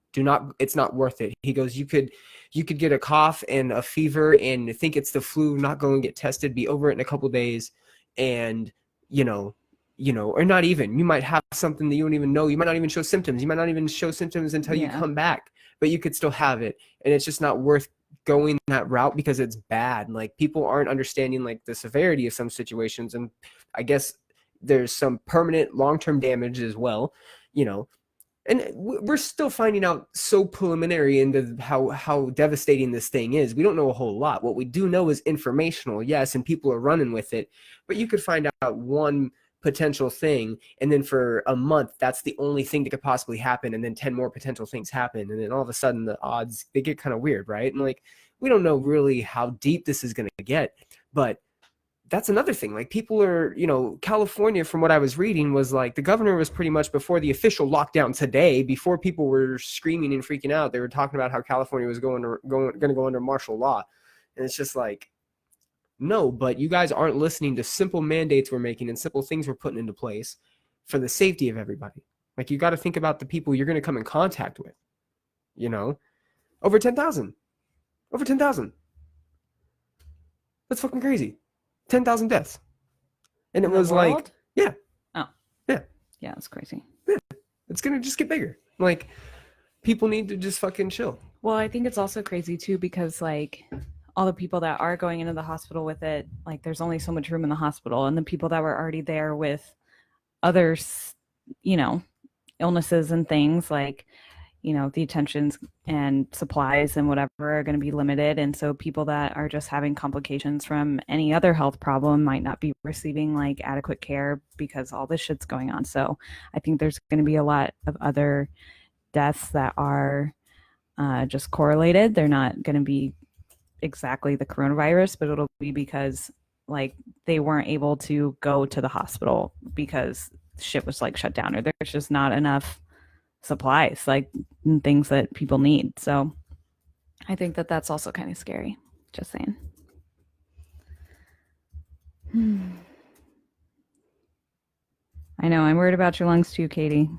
It's not worth it. He goes, you could get a cough and a fever and think it's the flu, not go and get tested, be over it in a couple days. And, or not even, you might have something that you don't even know. You might not even show symptoms. You might not even show symptoms until you come back. but you could still have it, and it's just not worth going that route because it's bad. Like, people aren't understanding like the severity of some situations, and I guess there's some permanent long-term damage as well, you know. And we're still finding out so preliminary into how devastating this thing is. We don't know a whole lot. What we do know is informational, yes, and people are running with it. But you could find out one potential thing, and then for a month, that's the only thing that could possibly happen, and then 10 more potential things happen, and then all of a sudden the odds, they get kind of weird, right? And like, we don't know really how deep this is going to get, but that's another thing. Like, people are, California, from what I was reading, was like the governor was pretty much before the official lockdown today, before people were screaming and freaking out, they were talking about how California was going to go under martial law. And it's just like, no, but you guys aren't listening to simple mandates we're making and simple things we're putting into place for the safety of everybody. Like, you got to think about the people you're going to come in contact with, over 10,000, over 10,000. That's fucking crazy. 10,000 deaths. And it was like, yeah. Oh. Yeah. Yeah, it's crazy. Yeah. It's going to just get bigger. Like, people need to just fucking chill. Well, I think it's also crazy too because like all the people that are going into the hospital with it, like there's only so much room in the hospital, and the people that were already there with others, illnesses and things like, the attentions and supplies and whatever are going to be limited. And so people that are just having complications from any other health problem might not be receiving like adequate care because all this shit's going on. So I think there's going to be a lot of other deaths that are just correlated. They're not going to be exactly the coronavirus, but it'll be because like they weren't able to go to the hospital because shit was like shut down, or there's just not enough supplies, like things that people need. So I think that that's also kind of scary. Just saying. I know, I'm worried about your lungs too, Katie.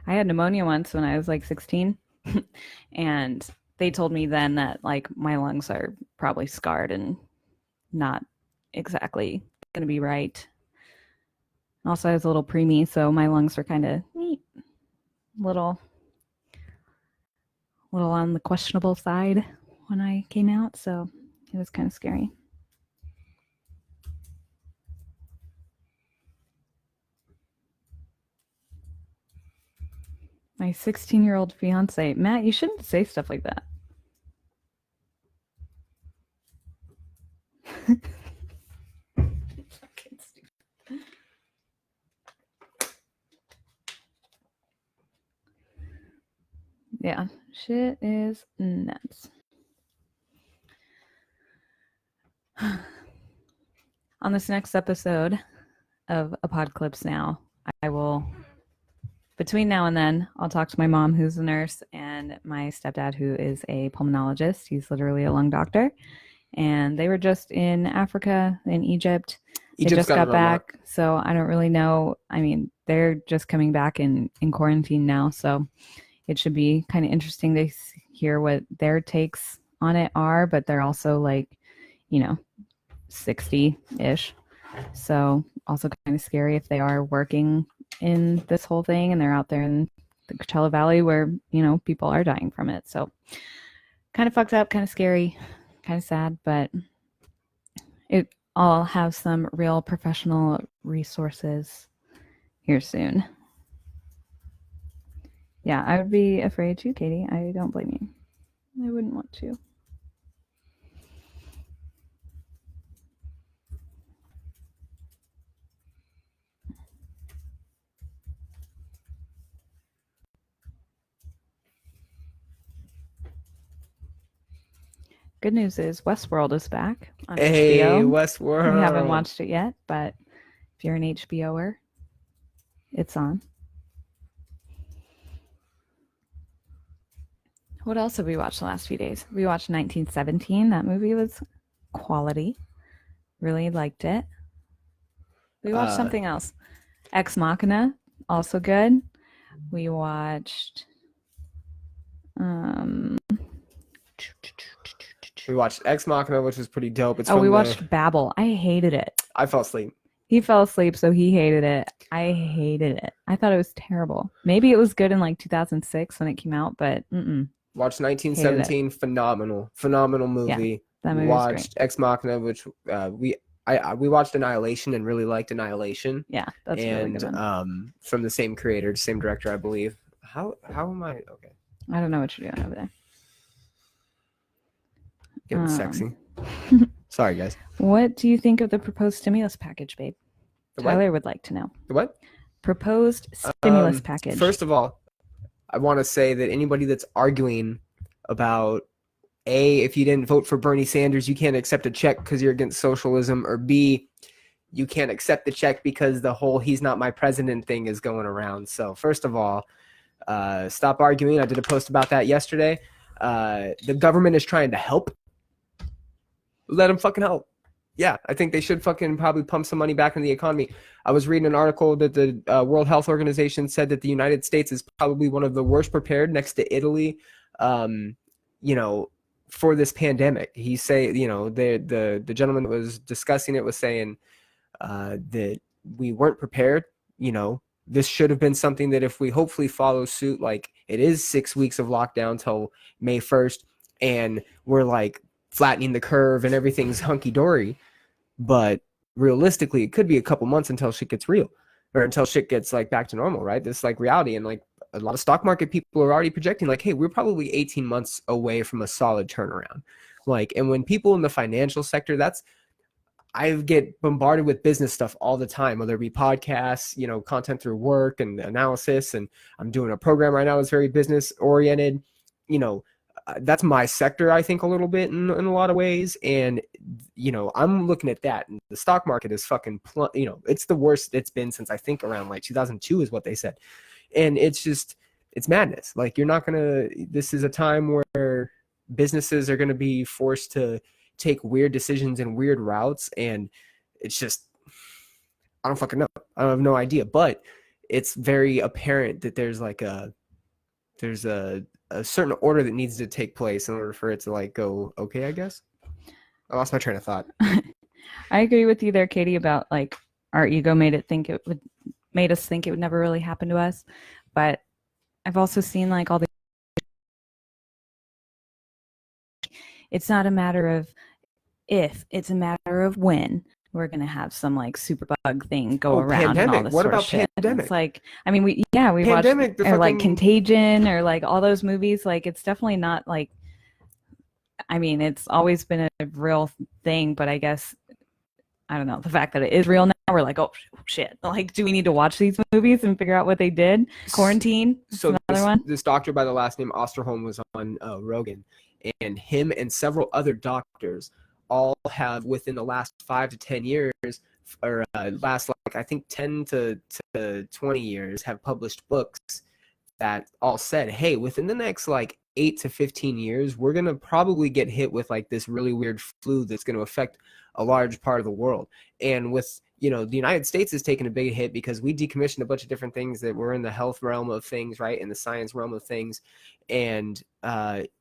I had pneumonia once when I was like 16 and they told me then that like my lungs are probably scarred and not exactly going to be right. Also, I was a little preemie, so my lungs were kind of little on the questionable side when I came out, so it was kind of scary. My 16-year-old fiance. Matt, you shouldn't say stuff like that. Yeah, shit is nuts. On this next episode of Apodcalypse Now, I will, between now and then, I'll talk to my mom, who's a nurse, and my stepdad, who is a pulmonologist. He's literally a lung doctor. And they were just in Africa, in Egypt. They just got back, so I don't really know. I mean, they're just coming back in quarantine now, so it should be kind of interesting to hear what their takes on it are, but they're also like, 60-ish. So also kind of scary if they are working in this whole thing and they're out there in the Coachella Valley where, people are dying from it. So kind of fucked up, kind of scary, kind of sad, but I'll have some real professional resources here soon. Yeah, I would be afraid too, Katie. I don't blame you. I wouldn't want to. Good news is Westworld is back on HBO. Hey, Westworld. We haven't watched it yet, but if you're an HBOer, it's on. What else have we watched the last few days? We watched 1917. That movie was quality. Really liked it. We watched something else. Ex Machina, also good. We watched Ex Machina, which was pretty dope. We watched Babel. I hated it. I fell asleep. He fell asleep, so he hated it. I hated it. I thought it was terrible. Maybe it was good in like 2006 when it came out, but Watched hated it. 1917, phenomenal Yeah, movie. that movie was great. Watched Ex Machina, which we watched Annihilation and really liked Annihilation. Yeah, that's a really good And one. from the same creator, same director, I believe. How am I okay? I don't know what you're doing over there. Getting sexy. Sorry, guys. What do you think of the proposed stimulus package, babe? The Tyler what? would like to know. The what? Proposed stimulus package. First of all, I want to say that anybody that's arguing about A, if you didn't vote for Bernie Sanders, you can't accept a check because you're against socialism, or B, you can't accept the check because the whole he's not my president thing is going around. So first of all, stop arguing. I did a post about that yesterday. The government is trying to help. Let them fucking help. Yeah, I think they should fucking probably pump some money back in the economy. I was reading an article that the World Health Organization said that the United States is probably one of the worst prepared next to Italy, for this pandemic. He say, the gentleman that was discussing it was saying that we weren't prepared. This should have been something that if we hopefully follow suit, like it is 6 weeks of lockdown till May 1st, and we're like flattening the curve and everything's hunky-dory, but realistically it could be a couple months until shit gets real, or until shit gets like back to normal, right? This is like reality. And like a lot of stock market people are already projecting like, hey, we're probably 18 months away from a solid turnaround. Like, and when people in the financial sector, I get bombarded with business stuff all the time, whether it be podcasts, content through work and analysis. And I'm doing a program right now that's very business oriented. That's my sector, I think, a little bit in a lot of ways. And, I'm looking at that. And the stock market is fucking, it's the worst it's been since I think around like 2002 is what they said. And it's madness. Like, this is a time where businesses are going to be forced to take weird decisions and weird routes. And it's just, I don't fucking know. I have no idea. But it's very apparent that there's a certain order that needs to take place in order for it to like go okay, I guess. I lost my train of thought. I agree with you there, Katie, about like our ego made us think it would never really happen to us. But I've also seen like all the, it's not a matter of if, it's a matter of when we're gonna have some like super bug thing go around. Pandemic. And all this what sort about of shit. pandemic? It's like, I mean, we pandemic, watched or like Contagion or like all those movies. Like, it's definitely not like, I mean, it's always been a real thing, but I guess, I don't know, the fact that it is real now, we're like, oh shit, like, do we need to watch these movies and figure out what they did? Quarantine. So this doctor by the last name Osterholm was on Rogan, and him and several other doctors all have within the last 5 to 10 years, or last like I think 10 to 20 years, have published books that all said, hey, within the next like 8 to 15 years, we're gonna probably get hit with like this really weird flu that's going to affect a large part of the world. And with the United States is taking a big hit because we decommissioned a bunch of different things that were in the health realm of things, right, in the science realm of things. And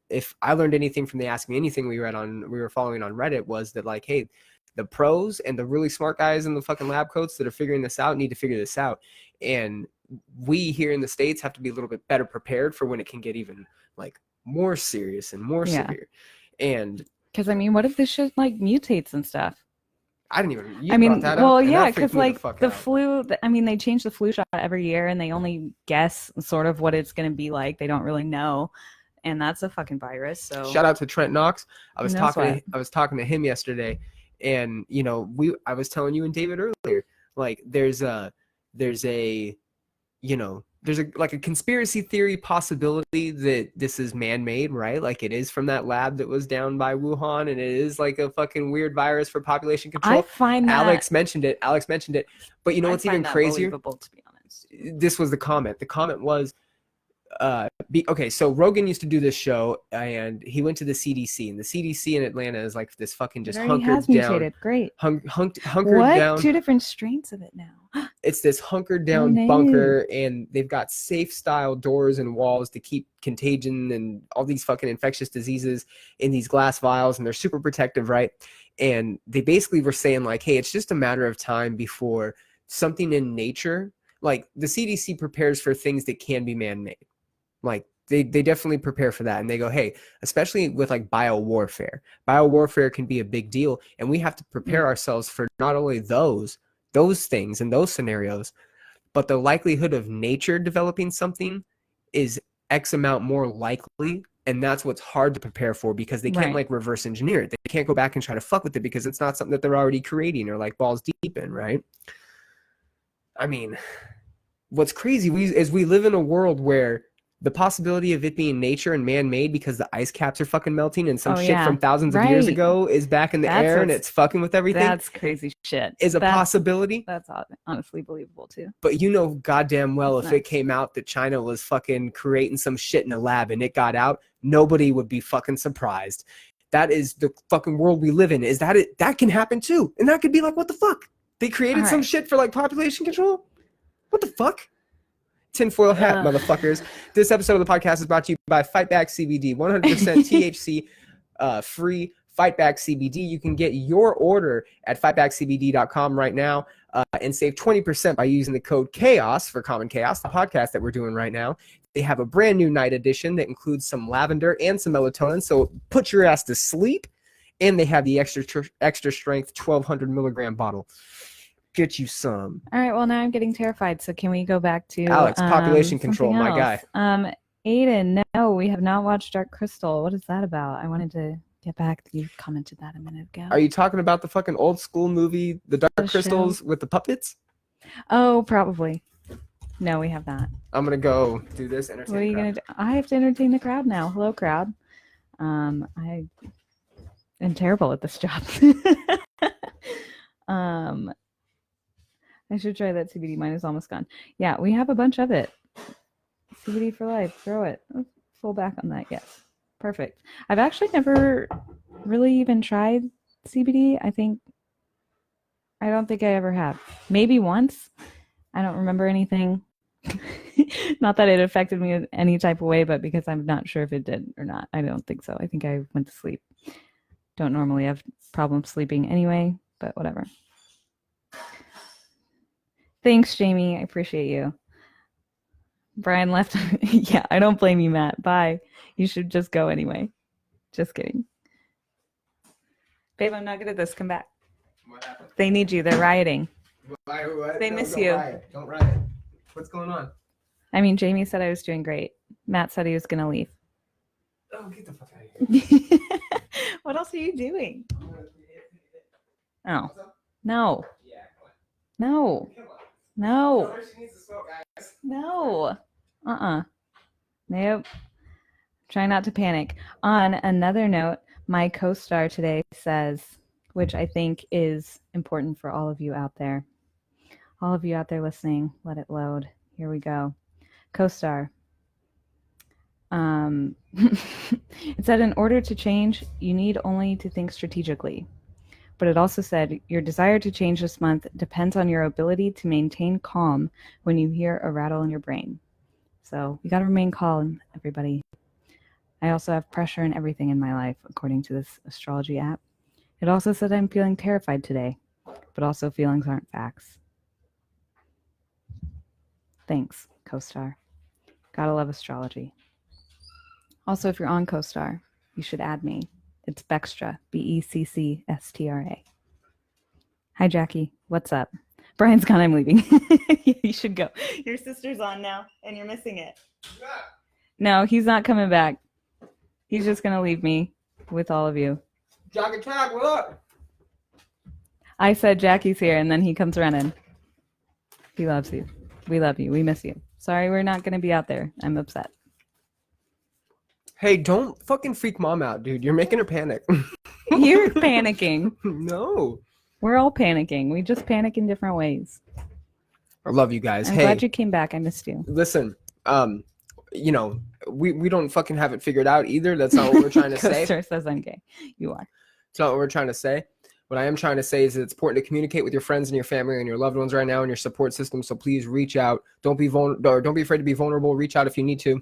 if I learned anything from the Ask Me Anything we were following on Reddit, was that like, hey, the pros and the really smart guys in the fucking lab coats that are figuring this out need to figure this out. And we here in the States have to be a little bit better prepared for when it can get even like more serious and more severe. And because I mean, what if this shit like mutates and stuff? I didn't even. I mean, well, yeah, because like the flu. I mean, they change the flu shot every year, and they only guess sort of what it's going to be like. They don't really know, and that's a fucking virus. So shout out to Trent Knox. I was talking to him yesterday, and I was telling you and David earlier, like there's a like a conspiracy theory possibility that this is man-made, right? Like it is from that lab that was down by Wuhan, and it is like a fucking weird virus for population control. I find that Alex mentioned it, but what's even crazier? To be honest. This was the comment. The comment was, Okay, so Rogan used to do this show, and he went to the CDC, and the CDC in Atlanta is like this fucking just It already hunkered has down, mutated. Great. hunkered What? down. 2 different strains of it now. It's this hunkered down no. bunker, and they've got safe style doors and walls to keep contagion and all these fucking infectious diseases in these glass vials, and they're super protective, right? And they basically were saying like, hey, it's just a matter of time before something in nature, like the CDC prepares for things that can be man-made. Like they definitely prepare for that. And they go, hey, especially with like biowarfare can be a big deal. And we have to prepare ourselves for not only those things and those scenarios, but the likelihood of nature developing something is X amount more likely. And that's what's hard to prepare for, because they can't like reverse engineer it. They can't go back and try to fuck with it because it's not something that they're already creating or like balls deep in, right? I mean, what's crazy is we live in a world where the possibility of it being nature and man-made because the ice caps are fucking melting and some shit from thousands of years ago is back in the air and it's fucking with everything. That's crazy shit. Is a possibility. That's honestly believable too. But you know goddamn well if it came out that China was fucking creating some shit in a lab and it got out, nobody would be fucking surprised. That is the fucking world we live in. Is that it? That can happen too. And that could be like, what the fuck? They created some shit for like population control? What the fuck? Tinfoil hat, motherfuckers. This episode of the podcast is brought to you by Fightback CBD, 100% THC free Fightback CBD. You can get your order at fightbackcbd.com right now and save 20% by using the code CHAOS for Common Chaos, the podcast that we're doing right now. They have a brand new night edition that includes some lavender and some melatonin, so put your ass to sleep. And they have the extra strength 1,200 milligram bottle. Get you some. All right, well, now I'm getting terrified, so can we go back to Alex, population control, my guy. Aiden, no, we have not watched Dark Crystal. What is that about? I wanted to get back. You commented that a minute ago. Are you talking about the fucking old school movie, The Dark Crystals with the puppets? Oh, probably. No, we have not. I'm going to go do this. What are you going to do? I have to entertain the crowd now. Hello, crowd. I am terrible at this job. I should try that CBD. Mine is almost gone. Yeah, we have a bunch of it. CBD for life. Throw it. Full back on that. Yes. Perfect. I've actually never really even tried CBD. I don't think I ever have. Maybe once. I don't remember anything. Not that it affected me in any type of way, but because I'm not sure if it did or not. I don't think so. I think I went to sleep. Don't normally have problems sleeping anyway, but whatever. Thanks, Jamie. I appreciate you. Brian left. Yeah, I don't blame you, Matt. Bye. You should just go anyway. Just kidding. Babe, I'm not good at this. Come back. What happened? They need you. They're rioting. What? They miss you. Don't riot. What's going on? I mean, Jamie said I was doing great. Matt said he was going to leave. Oh, get the fuck out of here. What else are you doing? Oh. No. Yeah, no. come on. No. She needs to smoke, guys. No. Nope. Try not to panic. On another note, my co-star today says, which I think is important for all of you out there. All of you out there listening, let it load. Here we go. Co-star. It said, in order to change, you need only to think strategically. But it also said, your desire to change this month depends on your ability to maintain calm when you hear a rattle in your brain. So you got to remain calm, everybody. I also have pressure in everything in my life, according to this astrology app. It also said I'm feeling terrified today, but also feelings aren't facts. Thanks, co-star. Gotta love astrology. Also, if you're on co-star, you should add me. It's Bextra, Becccstra. Hi, Jackie. What's up? Brian's gone. I'm leaving. You should go. Your sister's on now, and you're missing it. No, he's not coming back. He's just going to leave me with all of you. Jack attack, what up? I said Jackie's here, and then he comes running. He loves you. We love you. We miss you. Sorry, we're not going to be out there. I'm upset. Hey, don't fucking freak mom out, dude. You're making her panic. You're panicking. No. We're all panicking. We just panic in different ways. I love you guys. I'm glad you came back. I missed you. Listen, you know, we don't fucking have it figured out either. That's not what we're trying to say. Coaster says I'm gay. You are. It's not what we're trying to say. What I am trying to say is that it's important to communicate with your friends and your family and your loved ones right now and your support system. So please reach out. Don't be afraid to be vulnerable. Reach out if you need to.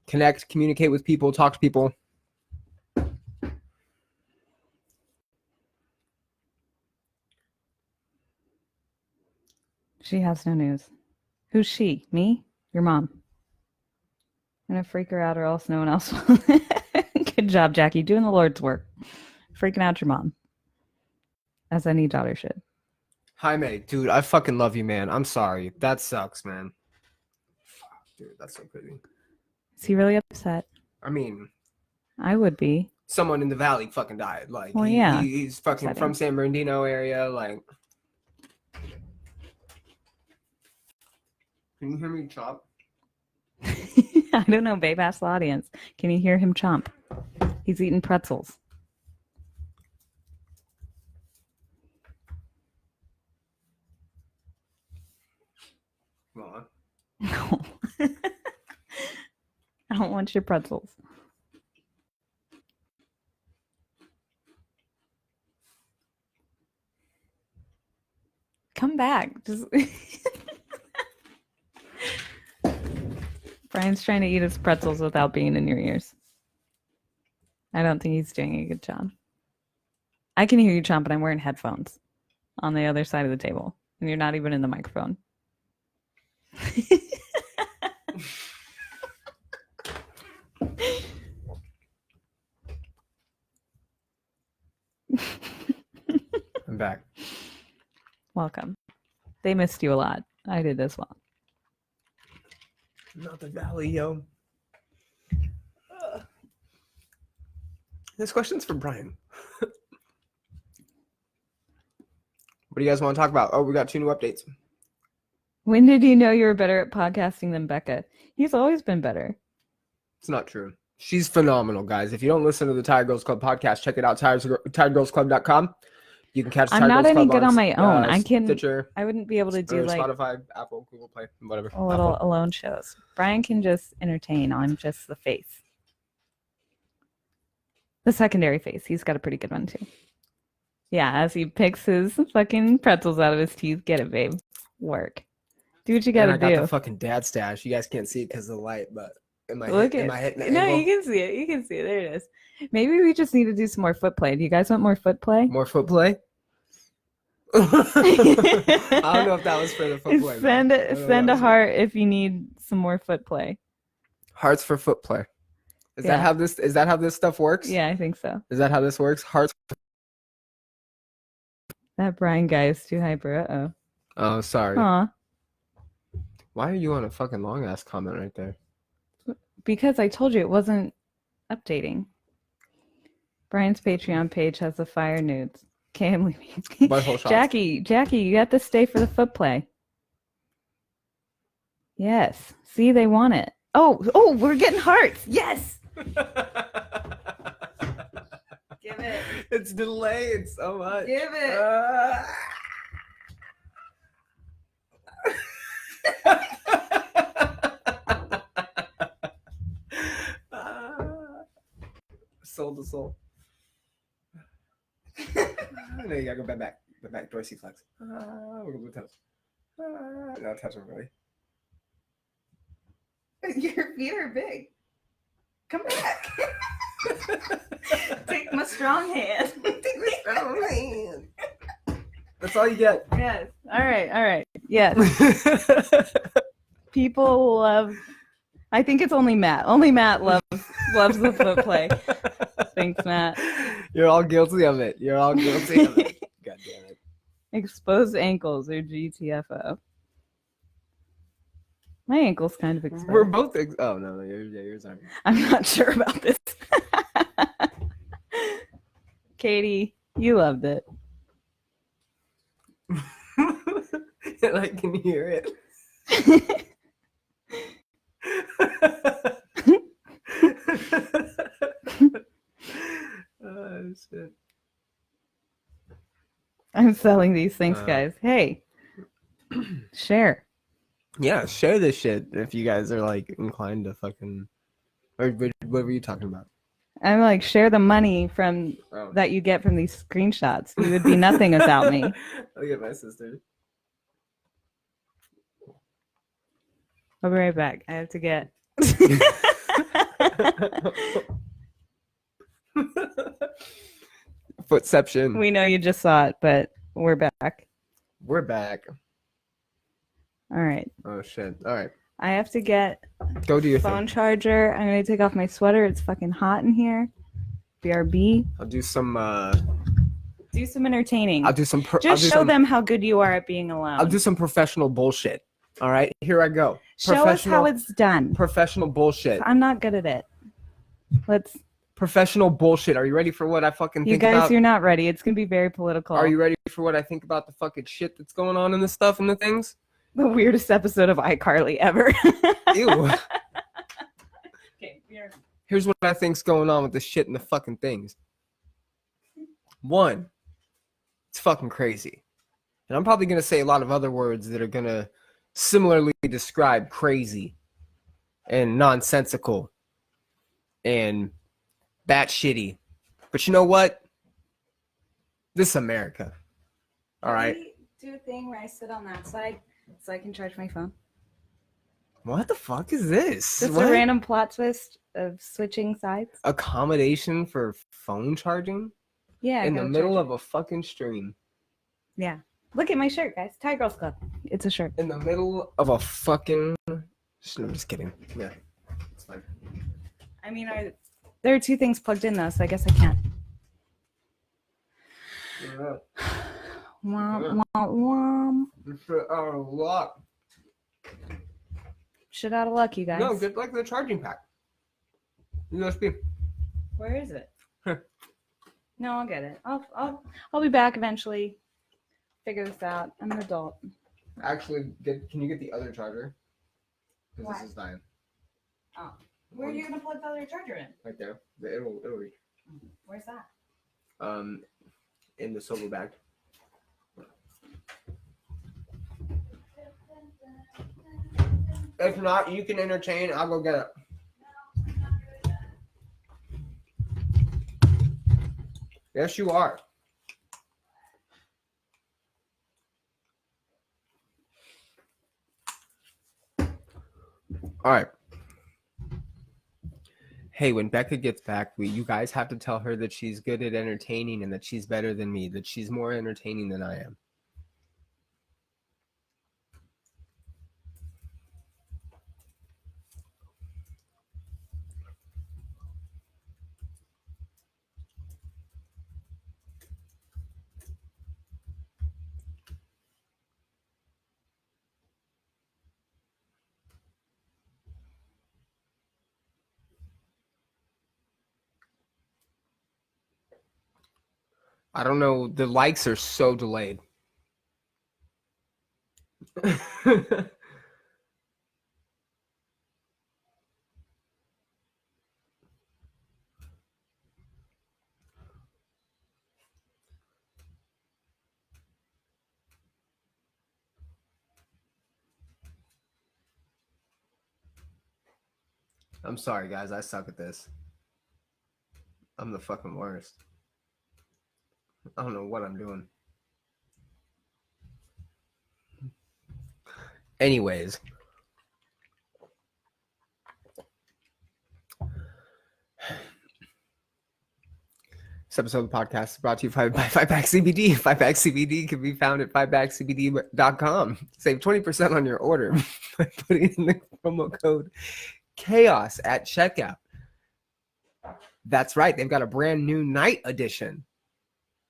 Connect, communicate with people, talk to people. She has no news. Who's she? Me? Your mom. I'm gonna freak her out or else no one else will. Good job, Jackie. Doing the Lord's work. Freaking out your mom. As any daughter should. Jaime, dude, I fucking love you, man. I'm sorry. That sucks, man. Fuck, dude, that's so crazy. Is he really upset? I mean, I would be. Someone in the valley fucking died. Like, well, yeah. He's fucking upsetting. From San Bernardino area. Like, can you hear me chomp? I don't know, babe. Ask the audience. Can you hear him chomp? He's eating pretzels. Come on. No. I don't want your pretzels. Come back. Just Brian's trying to eat his pretzels without being in your ears. I don't think he's doing a good job. I can hear you chomp, but I'm wearing headphones on the other side of the table, and you're not even in the microphone. I'm back. Welcome. They missed you a lot. I did as well. Not the valley, yo. This question's for Brian. What do you guys want to talk about? Oh, we got 2 new updates. When did you know you were better at podcasting than Becca? He's always been better. It's not true. She's phenomenal, guys. If you don't listen to the Tired Girls Club podcast, check it out, tiredgirlsclub.com. You can catch the I'm Tired not Girls any Club good on my own. I can. Stitcher, I wouldn't be able to do like Spotify, Apple, Google Play, whatever. A little alone shows. Brian can just entertain. I'm just the face. The secondary face. He's got a pretty good one too. Yeah, as he picks his fucking pretzels out of his teeth. Get it, babe. Work. Do what you gotta do. I got the fucking dad stash. You guys can't see it because of the light, but am I hitting the No, angle? you can see it. You can see it. There it is. Maybe we just need to do some more foot play. Do you guys want more foot play? More foot play? I don't know if that was for the foot play. Send a heart if you need some more foot play. Hearts for foot play. Is that how this stuff works? Yeah, I think so. Is that how this works? Hearts. That Brian guy is too hyper. Uh-oh. Oh, sorry. Aw. Why are you on a fucking long ass comment right there? Because I told you it wasn't updating. Brian's Patreon page has the fire nudes. Okay, I'm leaving. Jackie, you have to stay for the foot play. Yes. See, they want it. Oh, we're getting hearts. Yes. Give it. It's delayed so much. Give it. Soul to soul. No, you gotta go back. The back Dorsey flex. We're gonna touch. No, touch them really. Your feet are big. Come back. Take my strong hand. Take my strong hand. That's all you get. Yes. All right. Yes. People love. I think it's only Matt. Only Matt loves the foot play. Thanks, Matt. You're all guilty of it. God damn it. Exposed ankles or GTFO. My ankle's kind of exposed. We're both. Oh no, yours aren't. I'm not sure about this. Katie, you loved it. I can hear it. Oh shit. I'm selling these things, guys. Hey, share. Yeah, share this shit if you guys are like inclined to fucking. Or what were you talking about? I'm like, share the money from Oh. that you get from these screenshots. You would be nothing without me. Look at my sister. I'll be right back. I have to get. Footception. We know you just saw it, but we're back. We're back. All right. Oh shit. All right. I have to get Go do your phone thing. charger. I'm gonna take off my sweater. It's fucking hot in here. BRB. I'll do some. Do some entertaining. I'll do some. Just show them how good you are at being alone. I'll do some professional bullshit. All right. Here I go. Show us how it's done. Professional bullshit. I'm not good at it. Let's. Professional bullshit. Are you ready for what I fucking think about? You guys, you're not ready. It's gonna be very political. Are you ready for what I think about the fucking shit that's going on in this stuff and the things? The weirdest episode of iCarly ever. Ew. Okay, Here's what I think's going on with the shit and the fucking things. One, it's fucking crazy. And I'm probably gonna say a lot of other words that are gonna similarly describe crazy and nonsensical and batshitty. But you know what? This is America. All right. Do a thing where I sit on that side so I can charge my phone. What the fuck is this? Just What? a random plot twist of switching sides. Accommodation for phone charging? Yeah. In the middle of a fucking stream. Yeah. Look at my shirt, guys. Thai Girls Club. It's a shirt. In the middle of a fucking. I'm just kidding. Yeah. It's fine. I mean, there are two things plugged in though, so I guess I can't. Yeah. Womp, womp, womp. Shit out of luck. Shit out of luck, you guys. No, get like the charging pack. USB. Where is it? No, I'll get it. I'll be back eventually. Figure this out. I'm an adult. Actually, can you get the other charger? Because Why? this is dying. Oh. Where are you gonna plug the other charger in? Right there. It'll reach. Where's that? In the silver bag. If not, you can entertain. I'll go get it. Yes, you are. All right. Hey, when Becca gets back, you guys have to tell her that she's good at entertaining and that she's better than me, that she's more entertaining than I am. I don't know. The likes are so delayed. I'm sorry, guys. I suck at this. I'm the fucking worst. I don't know what I'm doing. Anyways. This episode of the podcast is brought to you by 5-Pack CBD. 5-Pack CBD can be found at 5packcbd.com. Save 20% on your order by putting in the promo code CHAOS at checkout. That's right. They've got a brand new night edition.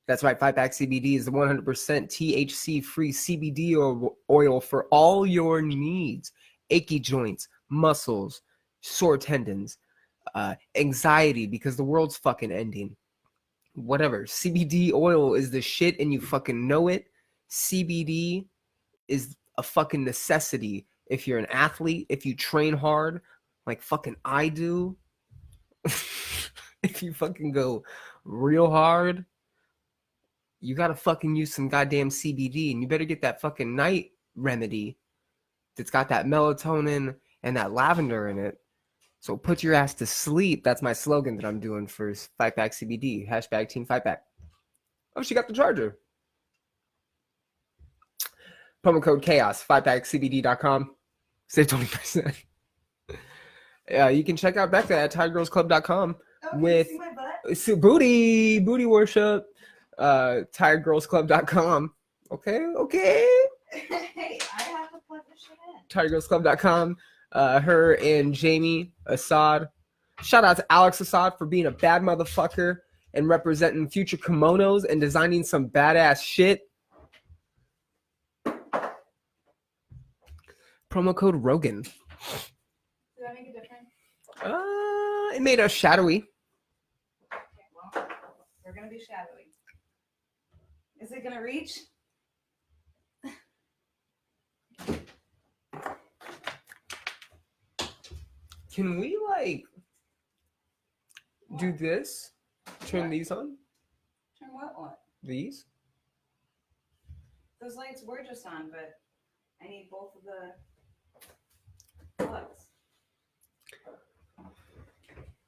That's right. 5-Pack CBD is the 100% THC-free CBD oil for all your needs. Achy joints, muscles, sore tendons, anxiety because the world's fucking ending. Whatever. CBD oil is the shit and you fucking know it. CBD is a fucking necessity if you're an athlete, if you train hard, like fucking I do. If you fucking go real hard, you gotta fucking use some goddamn CBD and you better get that fucking night remedy that's got that melatonin and that lavender in it. So put your ass to sleep. That's my slogan that I'm doing for 5-pack CBD. Hashtag Team 5-pack. Oh, she got the charger. Promo code chaos, 5packcbd.com. Save 20%. You can check out Becca at tiredgirlsclub.com with booty worship. Tiredgirlsclub.com. Okay. Hey, I have to plug this shit in. Tiredgirlsclub.com. Her and Jamie Assad. Shout out to Alex Assad for being a bad motherfucker and representing future kimonos and designing some badass shit. Promo code Rogan. Does that make a difference? It made us shadowy. Okay, well, we're gonna be shadowy. Is it gonna reach? Can we do this? Turn these on? Turn what? These? Those lights were just on, but I need both of the plugs.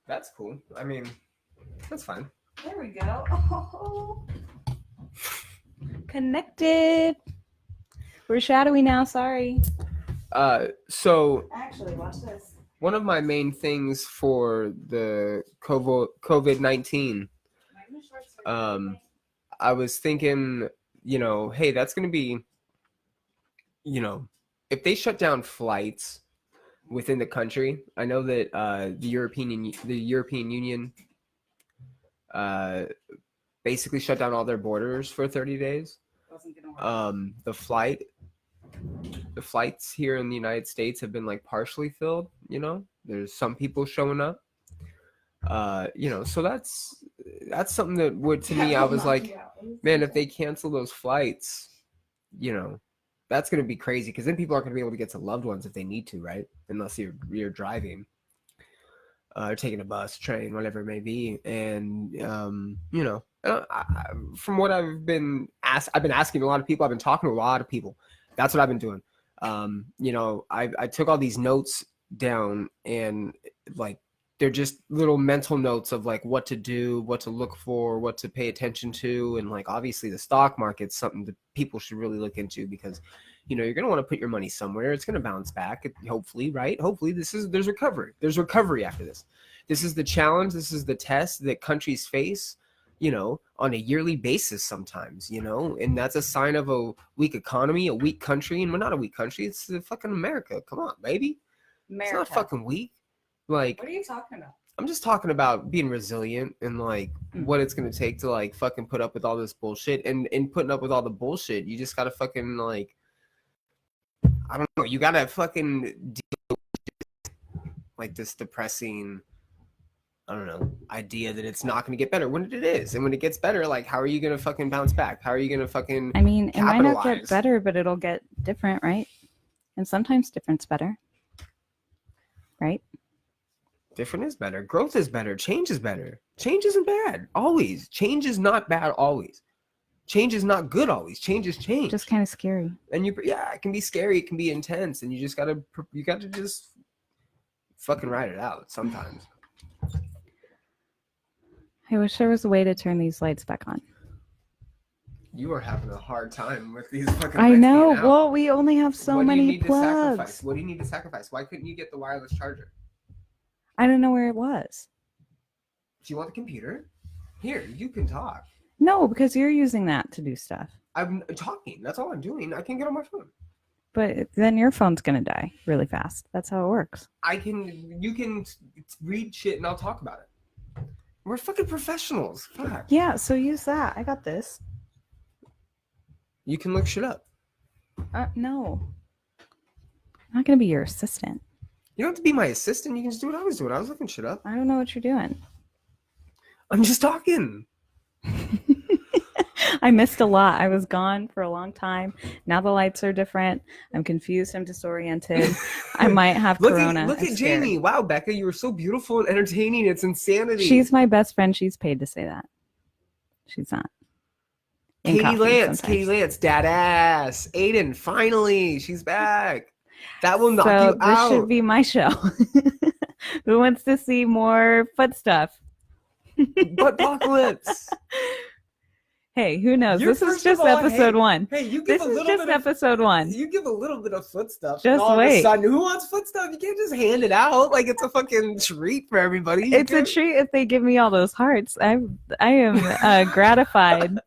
That's cool. I mean, that's fine. There we go. Oh. Connected. We're shadowy now, sorry. So Actually, watch this. one of my main things for the COVID-19, I was thinking, hey, that's going to be, if they shut down flights within the country. I know that the European Union basically shut down all their borders for 30 days. The flights here in the United States have been partially filled. There's some people showing up. So that's something that would, to me, I was like, man, if they cancel those flights, that's going to be crazy, because then people aren't going to be able to get to loved ones if they need to, right? Unless you're driving or taking a bus, train, whatever it may be. And, from what I've been asking a lot of people, I've been talking to a lot of people. That's what I've been doing. I took all these notes down, and they're just little mental notes of what to do, what to look for, what to pay attention to. And obviously the stock market's something that people should really look into, because, you're going to want to put your money somewhere. It's going to bounce back, hopefully, right? Hopefully there's recovery. There's recovery after this. This is the challenge. This is the test that countries face, on a yearly basis sometimes, and that's a sign of a weak economy, a weak country. And we're not a weak country. It's the fucking America. Come on, baby. America. It's not fucking weak. What are you talking about? I'm just talking about being resilient and what it's going to take to fucking put up with all this bullshit. And in putting up with all the bullshit, you just got to fucking I don't know, you got to fucking deal with this depressing, I don't know, idea that it's not going to get better when it is. And when it gets better, how are you going to fucking bounce back? How are you going to fucking it might not get better, but it'll get different, right? And sometimes different's better, right? Different is better. Growth is better. Change is better. Change isn't bad. Always. Change is not bad always. Change is not good always. Change is change. Just kind of scary. And it can be scary. It can be intense. And you got to just fucking ride it out sometimes. I wish there was a way to turn these lights back on. You are having a hard time with these fucking I lights know. being out. Well, we only have so many plugs. What do you need to sacrifice? Why couldn't you get the wireless charger? I don't know where it was. Do you want the computer? Here, you can talk. No, because you're using that to do stuff. I'm talking. That's all I'm doing. I can get on my phone. But then your phone's going to die really fast. That's how it works. You can read shit and I'll talk about it. We're fucking professionals. Fuck. Yeah, so use that. I got this. You can look shit up. No. I'm not going to be your assistant. You don't have to be my assistant. You can just do what I was doing. I was looking shit up. I don't know what you're doing. I'm just talking. I missed a lot. I was gone for a long time. Now the lights are different. I'm confused. I'm disoriented. I might have corona. Look at Jamie. Wow, Becca, you were so beautiful and entertaining. It's insanity. She's my best friend. She's paid to say that. She's not. Katie Lance, dad ass. Aiden, finally, she's back. That will knock So you this should out. be my show. Who wants to see more foot stuff? Buttpocalypse. Hey, who knows? You're This is first of just all, episode one. Hey, you give This a is little just bit of episode one. You give a little bit of foot stuff, and Just all of a wait. sudden, who wants foot stuff? You can't just hand it out like it's a fucking treat for everybody. It's a treat if they give me all those hearts. I am gratified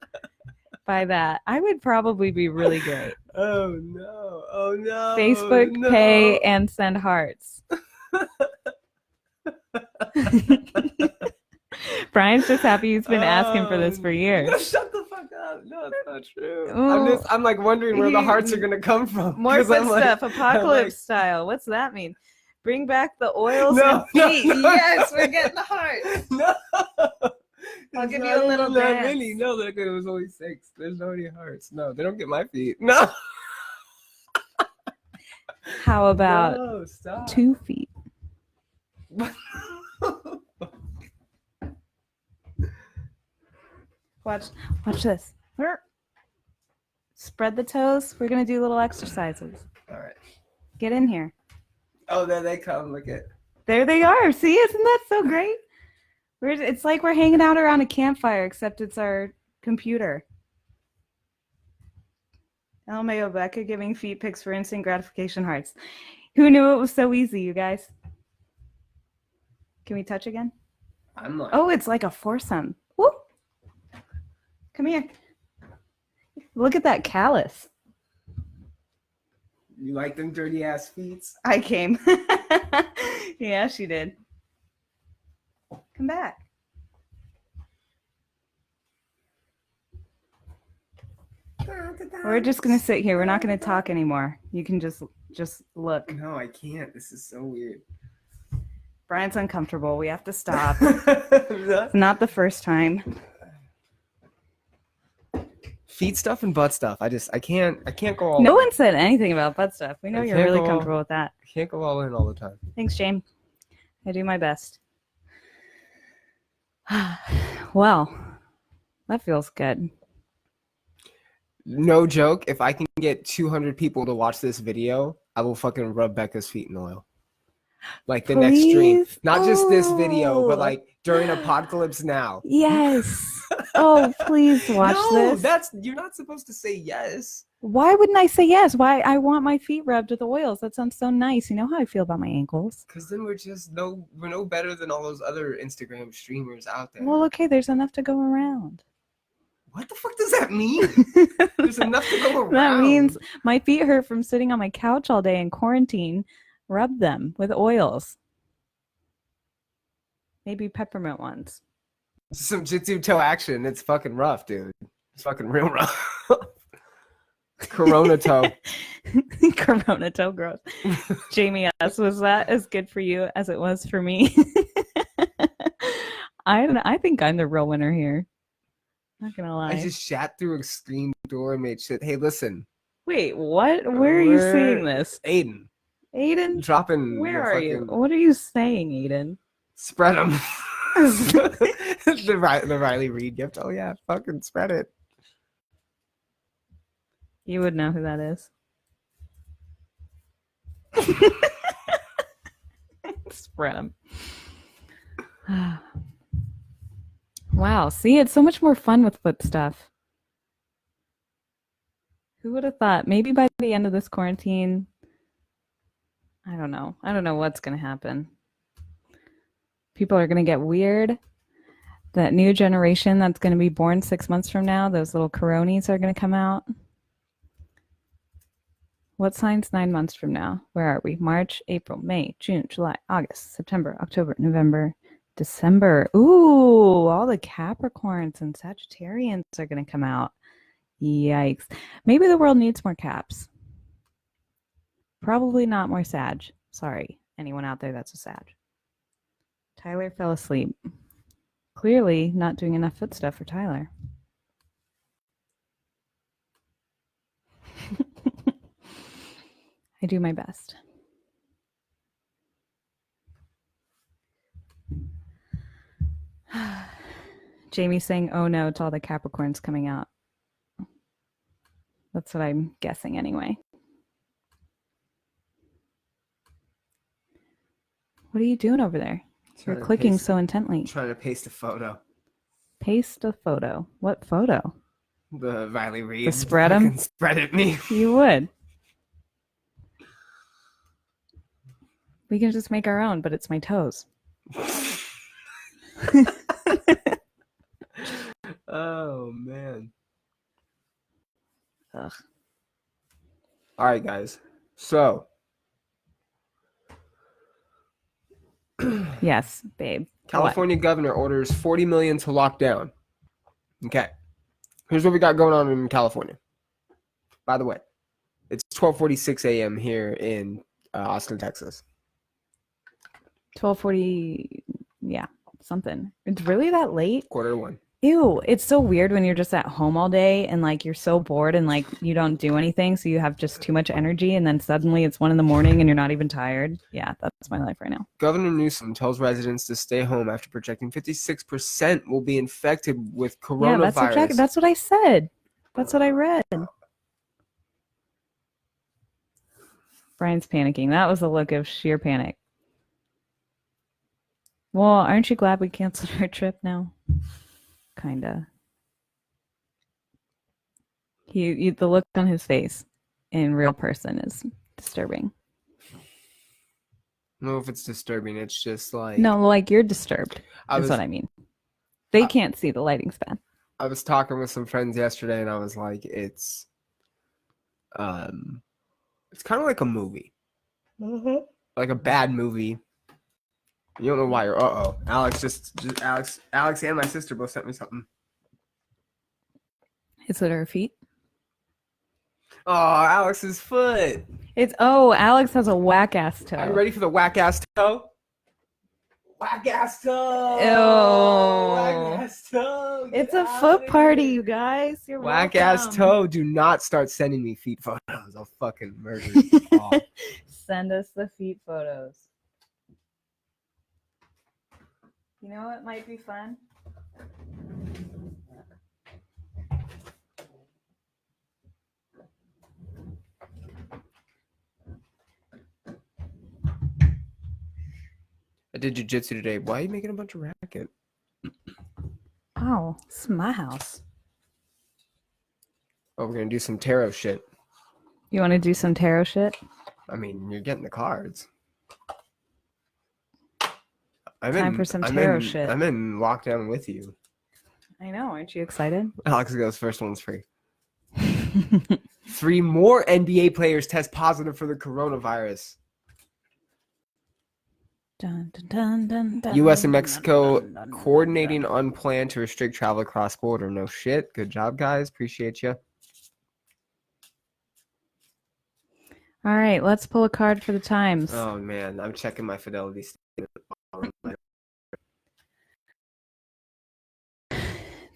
by that. I would probably be really great. Oh no! Oh no! Facebook no. pay and send hearts. Brian's just happy he's been asking for this for years. No, shut the fuck up! No, it's not true. Ooh. I'm like wondering where the hearts are gonna come from. More 'Cause foot I'm like- stuff, apocalypse like- style. What's that mean? Bring back the oils No, and feet. no. Yes, we're getting the hearts. No. I'll It's give not you a little even that dance. many. No, it was only 6. There's no any hearts. No, they don't get my feet. No. How about No, stop. 2 feet? Watch this. Spread the toes. We're gonna do little exercises. All right. Get in here. Oh, there they come. Look at. There they are. See, isn't that so great? It's like we're hanging out around a campfire, except it's our computer. LMAO Becca giving feet pics for instant gratification hearts. Who knew it was so easy, you guys? Can we touch again? I'm like. Oh, it's like a foursome. Woo! Come here. Look at that callus. You like them dirty ass feet? I came. Yeah, she did. Come back. We're just gonna sit here. We're not gonna talk anymore. You can just look. No, I can't. This is so weird. Brian's uncomfortable. We have to stop. It's not the first time. Feet stuff and butt stuff. I can't go all. No one said anything about butt stuff. We know I you're can't really go- comfortable with that. I can't go all in all the time. Thanks, Jane. I do my best. Well, that feels good. No joke. If I can get 200 people to watch this video, I will fucking rub Becca's feet in oil. Like the next stream. Please? Not just this video, but Oh. like during Apodcalypse Now. Yes. Oh, please watch No, this. you're not supposed to say yes. Why wouldn't I say yes? Why? I want my feet rubbed with oils. That sounds so nice. You know how I feel about my ankles. Because then we're no better than all those other Instagram streamers out there. Well, okay, there's enough to go around. What the fuck does that mean? There's enough to go around. That means my feet hurt from sitting on my couch all day in quarantine. Rub them with oils. Maybe peppermint ones. Some jitsu toe action. It's fucking rough, dude. It's fucking real rough. Corona toe. Corona toe gross. Jamie S, was that as good for you as it was for me? I think I'm the real winner here. Not gonna lie. I just shat through a screen door and made shit. Hey, listen. Wait, what? Where are you seeing this? Aiden. Aiden? Dropping. Where your are you? fucking- What are you saying, Aiden? Spread them. the Riley Reid gift. Oh, yeah. Fucking spread it. You would know who that is. Spread them. Wow. See, it's so much more fun with foot stuff. Who would have thought? Maybe by the end of this quarantine, I don't know. I don't know what's going to happen. People are going to get weird. That new generation that's going to be born 6 months from now, those little coronis are going to come out. What sign's 9 months from now? Where are we? March, April, May, June, July, August, September, October, November, December. Ooh, all the Capricorns and Sagittarians are going to come out. Yikes. Maybe the world needs more Caps. Probably not more Sag. Sorry, anyone out there that's a Sag. Tyler fell asleep. Clearly not doing enough foot stuff for Tyler. I do my best. Jamie's saying, oh no, to all the Capricorns coming out. That's what I'm guessing anyway. What are you doing over there? You're Trying to clicking paste- so intently. Trying to paste a photo. Paste a photo. What photo? The Riley Reid. The spread 'em? Spread it me. You would. We can just make our own, but it's my toes. Oh man. Ugh. All right, guys. So. Yes, babe. California governor orders 40 million to lock down. Okay. Here's what we got going on in California. By the way, it's 12:46 a.m. here in Austin, Texas. 12:40. Yeah, something. It's really that late? 1:45. Ew, it's so weird when you're just at home all day and like you're so bored and like you don't do anything, so you have just too much energy, and then suddenly it's 1 a.m. and you're not even tired. Yeah, that's my life right now. Governor Newsom tells residents to stay home after projecting 56% will be infected with coronavirus. Yeah, that's what I said. That's what I read. Brian's panicking. That was a look of sheer panic. Well, aren't you glad we canceled our trip now? Kinda. The look on his face in real person is disturbing. I don't know if it's disturbing. It's just like... No, like you're disturbed. That's what I mean. They can't see, the lighting's bad. I was talking with some friends yesterday, and I was like, it's kind of like a movie. Mm-hmm. Like a bad movie. You don't know why you're... Alex and my sister both sent me something. Is it her feet? Oh, Alex's foot. Alex has a whack ass toe. Are you ready for the whack ass toe? Whack ass toe. Ew. Whack ass toe. It's a foot party, you guys. You're whack welcome. ass toe. Do not start sending me feet photos. I'll fucking murder you all. Send us the feet photos. You know what might be fun? I did jujitsu today. Why are you making a bunch of racket? Oh, this is my house. Oh, we're gonna do some tarot shit. You want to do some tarot shit? I mean, you're getting the cards. Time for some tarot shit. I'm in lockdown with you. I know. Aren't you excited? Alex goes, first one's free. 3 more NBA players test positive for the coronavirus. Dun, dun, dun, dun, U.S. and dun, Mexico dun, dun, dun, coordinating dun. on plan to restrict travel across border. No shit. Good job, guys. Appreciate you. All right, let's pull a card for the times. Oh, man. I'm checking my fidelity statement.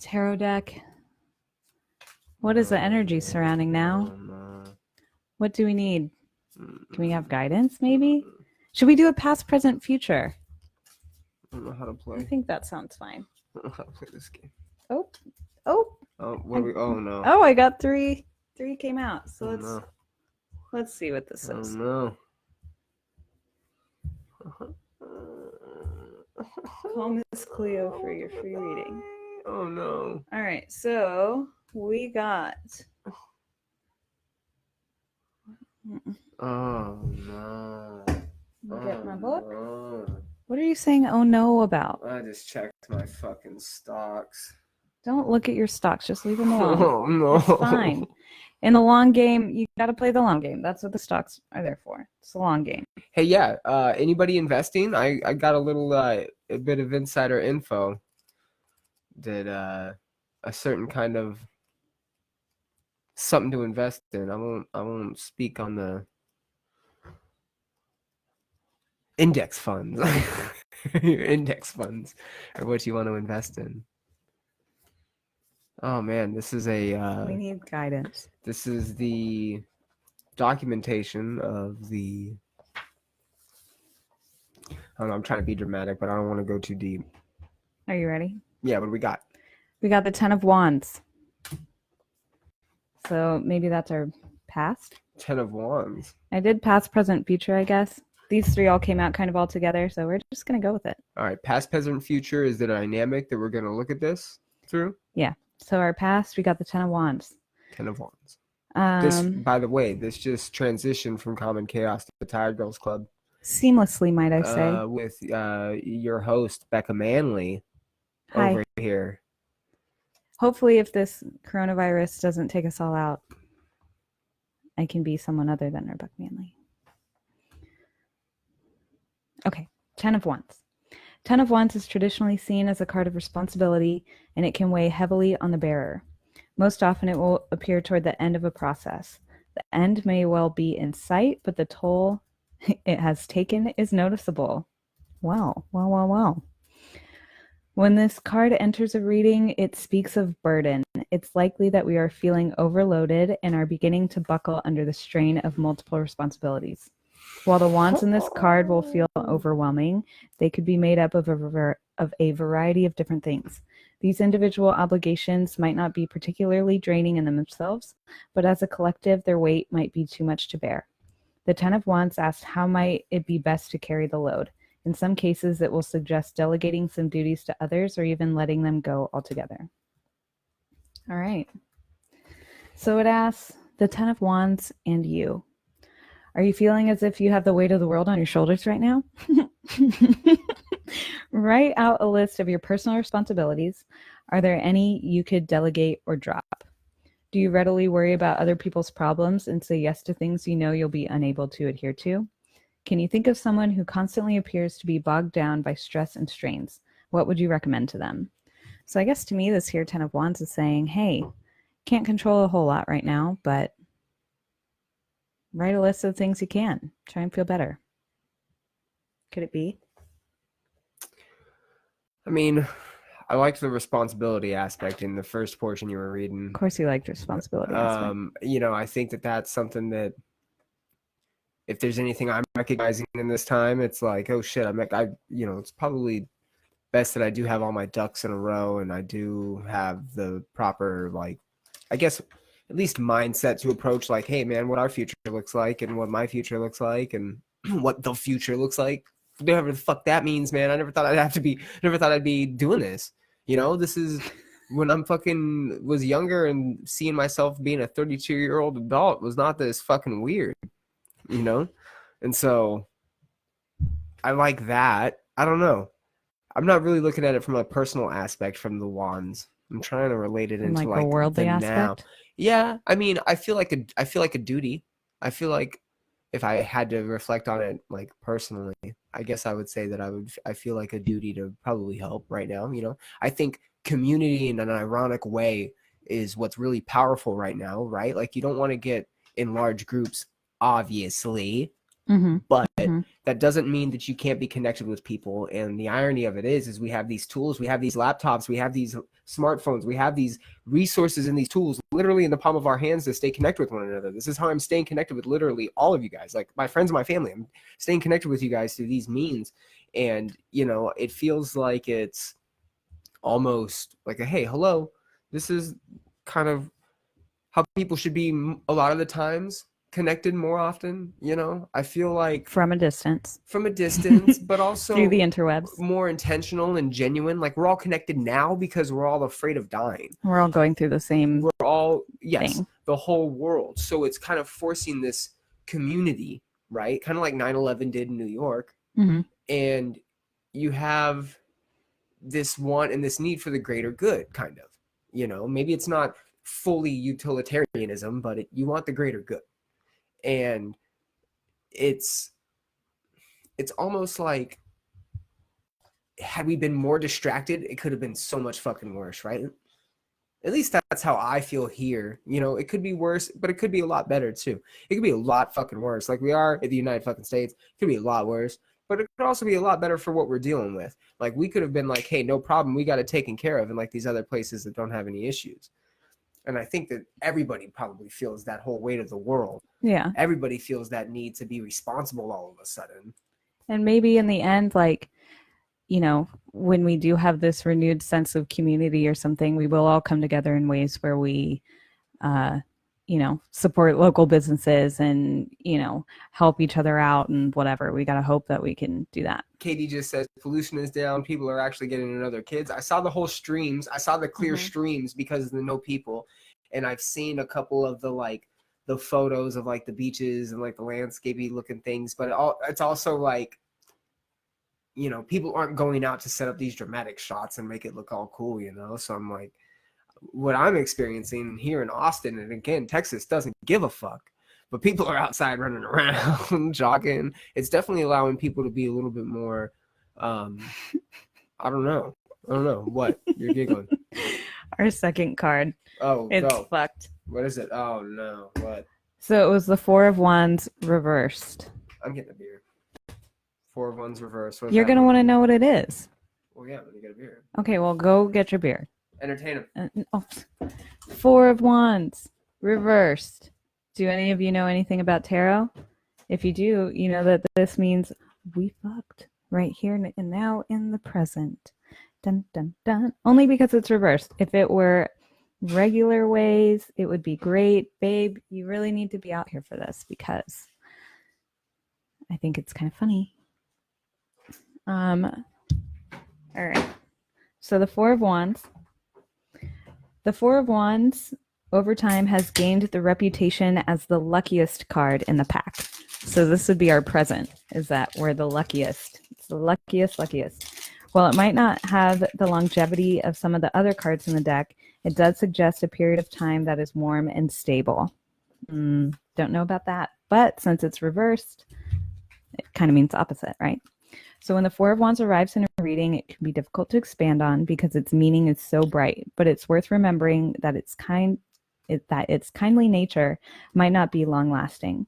Tarot deck. What is the energy surrounding now? What do we need? Can we have guidance, maybe? Should we do a past, present, future? I don't know how to play. I think that sounds fine. I don't know how to play this game. Oh, Oh no. oh! I got 3. 3 came out. So no. let's see what this Oh is. no. Call Miss Cleo for your free reading. Oh no. All right, so we got. Oh no. Get my book. No. What are you saying? Oh no, about? I just checked my fucking stocks. Don't look at your stocks. Just leave them alone. Oh no. It's fine. In the long game, you got to play the long game. That's what the stocks are there for. It's the long game. Hey, yeah. Anybody investing? I got a little a bit of insider info that a certain kind of something to invest in. I won't speak on the index funds. Your index funds are what you want to invest in. Oh man, this is a We need guidance. this is the documentation of the I don't know, I'm trying to be dramatic, but I don't want to go too deep. Are you ready? Yeah, what do we got? We got the 10 of Wands. So maybe that's our past. 10 of Wands. I did past, present, future, I guess. these three all came out kind of all together, so we're just going to go with it. All right, past, present, future is the dynamic that we're going to look at this through. Yeah. So our past, we got the Ten of Wands. Ten of Wands. This, by the way, this just transitioned from Common Chaos to the Tired Girls Club. Seamlessly, might I say. With your host, Becca Manley, Hi. over here. Hopefully, if this coronavirus doesn't take us all out, I can be someone other than Rebecca Manley. Okay, Ten of Wands. Ten of Wands is traditionally seen as a card of responsibility, and it can weigh heavily on the bearer. Most often, it will appear toward the end of a process. The end may well be in sight, but the toll it has taken is noticeable. Wow. When this card enters a reading, it speaks of burden. It's likely that we are feeling overloaded and are beginning to buckle under the strain of multiple responsibilities. While the wands in this card will feel overwhelming, they could be made up of a variety of different things. These individual obligations might not be particularly draining in themselves, but as a collective, their weight might be too much to bear. The Ten of Wands asks how might it be best to carry the load. In some cases, it will suggest delegating some duties to others or even letting them go altogether. All right. So it asks the Ten of Wands and you. Are you feeling as if you have the weight of the world on your shoulders right now? Write out a list of your personal responsibilities. Are there any you could delegate or drop? Do you readily worry about other people's problems and say yes to things you know you'll be unable to adhere to? Can you think of someone who constantly appears to be bogged down by stress and strains? What would you recommend to them? So I guess to me, this here Ten of Wands is saying, hey, can't control a whole lot right now, but write a list of things you can. Try and feel better. Could it be? I mean, I liked the responsibility aspect in the first portion you were reading. Of course you liked responsibility aspect. You know, I think that that's something that if there's anything I'm recognizing in this time, it's like, oh shit, it's probably best that I do have all my ducks in a row and I do have the proper, like, I guess, at least mindset to approach, like, hey man, what our future looks like and what my future looks like and what the future looks like. Whatever the fuck that means, man. I never thought I'd be doing this. You know, this is when I'm fucking was younger and seeing myself being a 32-year-old adult was not this fucking weird, you know? And so I like that. I don't know. I'm not really looking at it from a personal aspect from the wands. I'm trying to relate it into like a worldly the aspect. Now. Yeah, I mean, I feel like a duty. I feel like if I had to reflect on it like personally, I guess I would say that I feel like a duty to probably help right now, you know. I think community in an ironic way is what's really powerful right now, right? Like you don't want to get in large groups, obviously, but that doesn't mean that you can't be connected with people. And the irony of it is we have these tools, we have these laptops, we have these smartphones, we have these resources and these tools literally in the palm of our hands to stay connected with one another. This is how I'm staying connected with literally all of you guys, like my friends and my family. I'm staying connected with you guys through these means. And, you know, it feels like it's almost like a, hey, hello, this is kind of how people should be a lot of the times connected more often, you know. I feel like from a distance, but also through the interwebs, more intentional and genuine. Like we're all connected now because we're all afraid of dying. We're all going through the same thing. The whole world. So it's kind of forcing this community, right? Kind of like 9/11 did in New York. And you have this want and this need for the greater good, kind of, you know. Maybe it's not fully utilitarianism, but you want the greater good. And it's almost like had we been more distracted, it could have been so much fucking worse, right? At least that's how I feel here. You know, it could be worse, but it could be a lot better too. It could be a lot fucking worse. Like we are in the United fucking States, it could be a lot worse, but it could also be a lot better for what we're dealing with. Like we could have been like, hey, no problem, we got it taken care of in like these other places that don't have any issues. And I think that everybody probably feels that whole weight of the world. Yeah. Everybody feels that need to be responsible all of a sudden. And maybe in the end, like, you know, when we do have this renewed sense of community or something, we will all come together in ways where we support local businesses and, help each other out and whatever. We got to hope that we can do that. Katie just says pollution is down. People are actually getting another kids. I saw the whole streams. I saw the clear streams because of the no people. And I've seen a couple of the photos of like the beaches and like the landscapey looking things. But it's also like, people aren't going out to set up these dramatic shots and make it look all cool, So I'm like, what I'm experiencing here in Austin, and again, Texas doesn't give a fuck, but people are outside running around, jogging. It's definitely allowing people to be a little bit more, I don't know. What? You're giggling. Our second card. Oh, it's fucked. What is it? Oh, no. What? So it was the Four of Wands reversed. I'm getting a beer. Four of Wands reversed. You're going to want to know what it is. Well, yeah, when you get a beer. Okay, well, go get your beer. Entertain him. Four of Wands reversed. Do any of you know anything about tarot? If you do, you know that this means we fucked right here and now in the present. Dun, dun, dun. Only because it's reversed. If it were regular ways, it would be great. Babe, you really need to be out here for this because I think it's kind of funny. All right. So the Four of Wands. The Four of Wands over time has gained the reputation as the luckiest card in the pack. So this would be our present, is that we're the luckiest. It's the luckiest. While it might not have the longevity of some of the other cards in the deck, it does suggest a period of time that is warm and stable. Don't know about that, but since it's reversed, it kind of means the opposite, right? So when the Four of Wands arrives in a reading, it can be difficult to expand on because its meaning is so bright, but it's worth remembering that its kindly nature might not be long-lasting.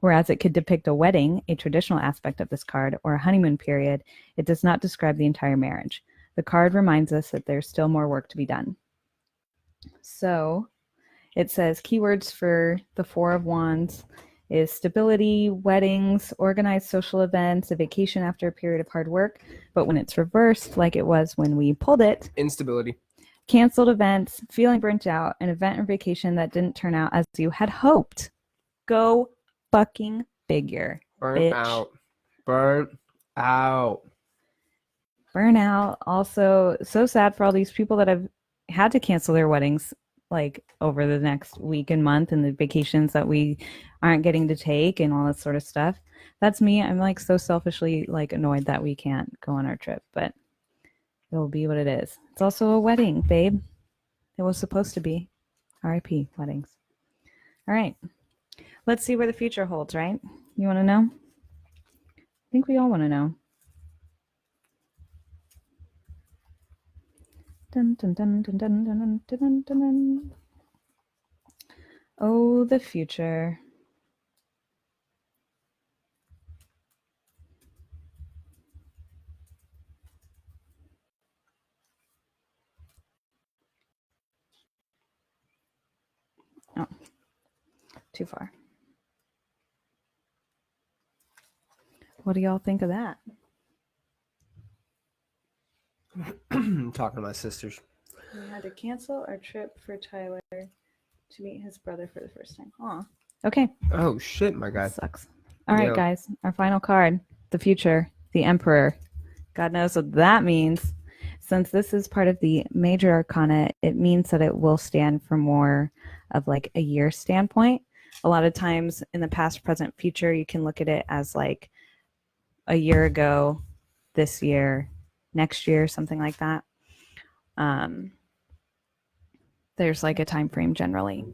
Whereas it could depict a wedding, a traditional aspect of this card, or a honeymoon period, it does not describe the entire marriage. The card reminds us that there's still more work to be done. So it says keywords for the Four of Wands is stability, weddings, organized social events, a vacation after a period of hard work. But when it's reversed, like it was when we pulled it, instability, canceled events, feeling burnt out, an event or vacation that didn't turn out as you had hoped. Go fucking figure. Burnt out. Burnout. Also, so sad for all these people that have had to cancel their weddings like over the next week and month and the vacations that we aren't getting to take and all that sort of stuff. That's me. I'm like so selfishly like annoyed that we can't go on our trip, but it will be what it is. It's also a wedding, babe. It was supposed to be. RIP weddings. All right. Let's see where the future holds, right? You want to know? I think we all want to know. Dun, dun, dun, dun, dun, dun, dun, dun, dun, dun. Oh, the future. Oh, too far. What do y'all think of that? I'm talking to my sisters. We had to cancel our trip for Tyler to meet his brother for the first time. Aw. Okay. Oh, shit, my guy. Sucks. All right, guys. Our final card, the future, the Emperor. God knows what that means. Since this is part of the major arcana, it means that it will stand for more of like a year standpoint. A lot of times in the past, present, future, you can look at it as like a year ago, this year, next year, something like that. There's like a time frame generally.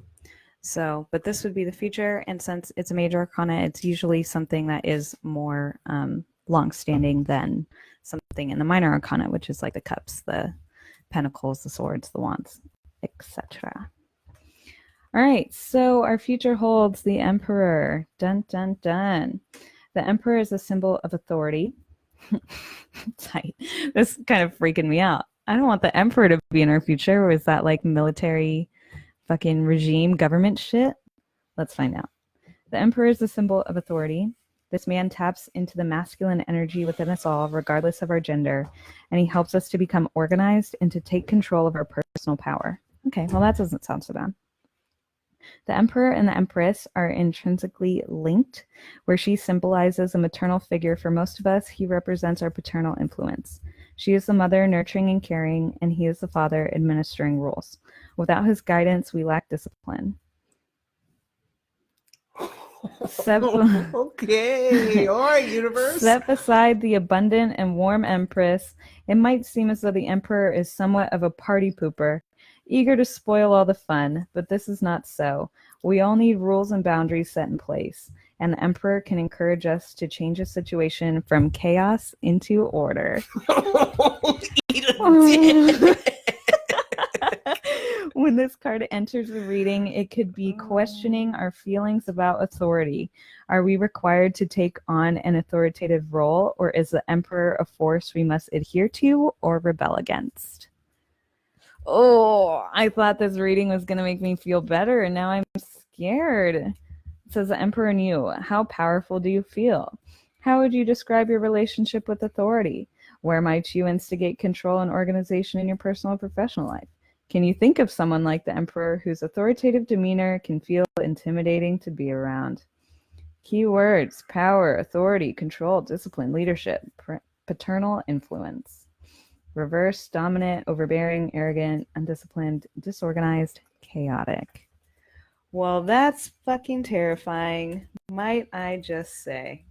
So, but this would be the future, and since it's a major arcana, it's usually something that is more long-standing than something in the minor arcana, which is like the cups, the pentacles, the swords, the wands, etc. All right, so our future holds the Emperor. Dun, dun, dun. The Emperor is a symbol of authority. Tight. This is kind of freaking me out. I don't want the Emperor to be in our future. Or is that like military fucking regime government shit? Let's find out. The Emperor is a symbol of authority. This man taps into the masculine energy within us all, regardless of our gender, and he helps us to become organized and to take control of our personal power. Okay, well, that doesn't sound so bad. The Emperor and the Empress are intrinsically linked. Where she symbolizes a maternal figure for most of us, he represents our paternal influence. She is the mother, nurturing and caring, and he is the father, administering rules. Without his guidance, we lack discipline. Okay, all right, universe. Set beside the abundant and warm Empress, it might seem as though the Emperor is somewhat of a party pooper, eager to spoil all the fun, but this is not so. We all need rules and boundaries set in place, and the Emperor can encourage us to change a situation from chaos into order. Eat a dick. When this card enters the reading, it could be questioning our feelings about authority. Are we required to take on an authoritative role, or is the Emperor a force we must adhere to or rebel against? Oh, I thought this reading was going to make me feel better, and now I'm scared. It says, the Emperor and you, how powerful do you feel? How would you describe your relationship with authority? Where might you instigate control and organization in your personal and professional life? Can you think of someone like the Emperor whose authoritative demeanor can feel intimidating to be around? Keywords: power, authority, control, discipline, leadership, paternal influence. Reverse: dominant, overbearing, arrogant, undisciplined, disorganized, chaotic. Well, that's fucking terrifying, might I just say.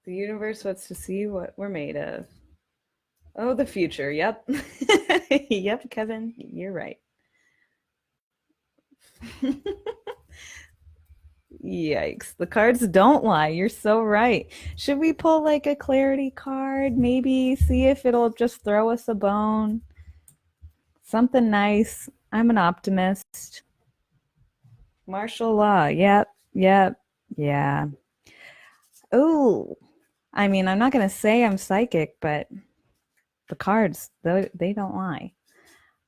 The universe wants to see what we're made of. Oh, the future. Yep. Yep, Kevin, you're right. Yikes. The cards don't lie. You're so right. Should we pull like a clarity card? Maybe see if it'll just throw us a bone. Something nice. I'm an optimist. Martial law. Yep. Yep. Yeah. Oh, I mean, I'm not going to say I'm psychic, but the cards, they don't lie.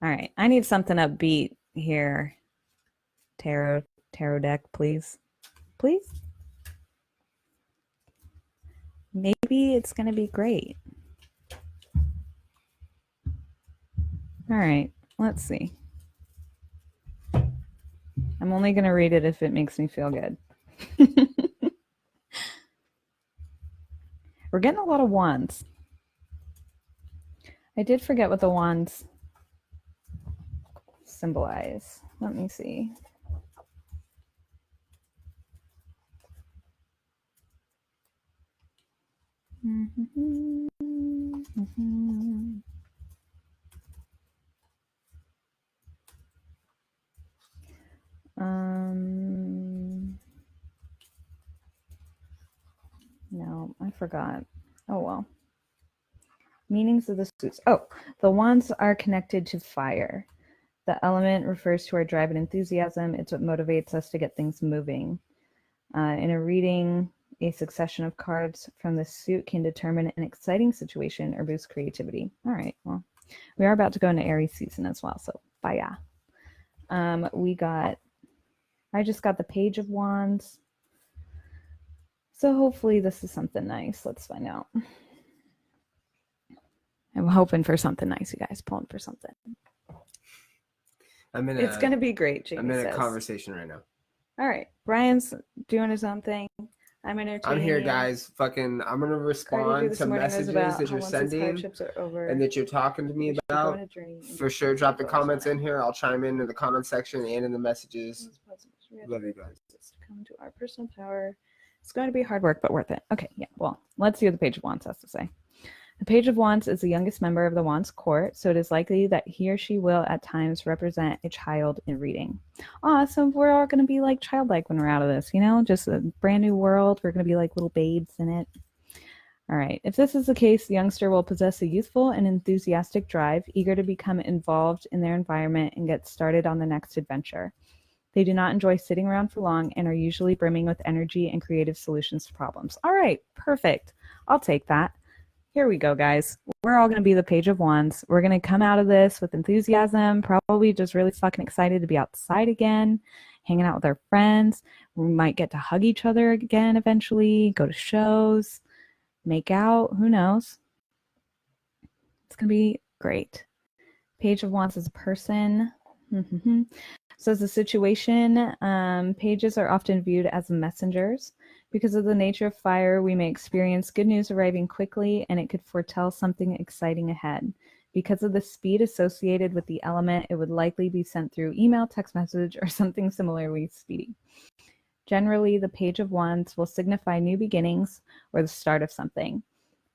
All right. I need something upbeat here. Tarot deck, please. Please. Maybe it's going to be great. All right. Let's see. I'm only going to read it if it makes me feel good. We're getting a lot of wands. I did forget what the wands symbolize. Let me see. No, I forgot. Oh well. Meanings of the suits. Oh, the wands are connected to fire. The element refers to our drive and enthusiasm. It's what motivates us to get things moving. In a reading, a succession of cards from the suit can determine an exciting situation or boost creativity. All right, well, we are about to go into Aries season as well, so bye. I just got the Page of Wands. So hopefully this is something nice. Let's find out. I'm hoping for something nice, you guys. Pulling for something. It's going to be great, Jamie I'm in says. a conversation right now. All right. Brian's doing his own thing. I'm entertaining. I'm here, guys. Fucking, I'm going to respond to messages that you're sending and that you're talking to me about. For sure, drop the comments in here. I'll chime in the comment section and in the messages. Love you guys. Come to our personal power. It's going to be hard work, but worth it. Okay, yeah. Well, let's see what the Page of Wands has to say. The Page of Wands is the youngest member of the Wands court, so it is likely that he or she will at times represent a child in reading. So we're all going to be like childlike when we're out of this, you know, just a brand new world. We're going to be like little babes in it. All right. If this is the case, the youngster will possess a youthful and enthusiastic drive, eager to become involved in their environment and get started on the next adventure. They do not enjoy sitting around for long and are usually brimming with energy and creative solutions to problems. All right. Perfect. I'll take that. Here we go, guys. We're all going to be the Page of Wands. We're going to come out of this with enthusiasm, probably just really fucking excited to be outside again, hanging out with our friends. We might get to hug each other again eventually, go to shows, make out. Who knows? It's going to be great. Page of Wands is a person. So as a situation, pages are often viewed as messengers. Because of the nature of fire, we may experience good news arriving quickly, and it could foretell something exciting ahead. Because of the speed associated with the element, it would likely be sent through email, text message, or something similarly speedy. Generally, the Page of Wands will signify new beginnings or the start of something.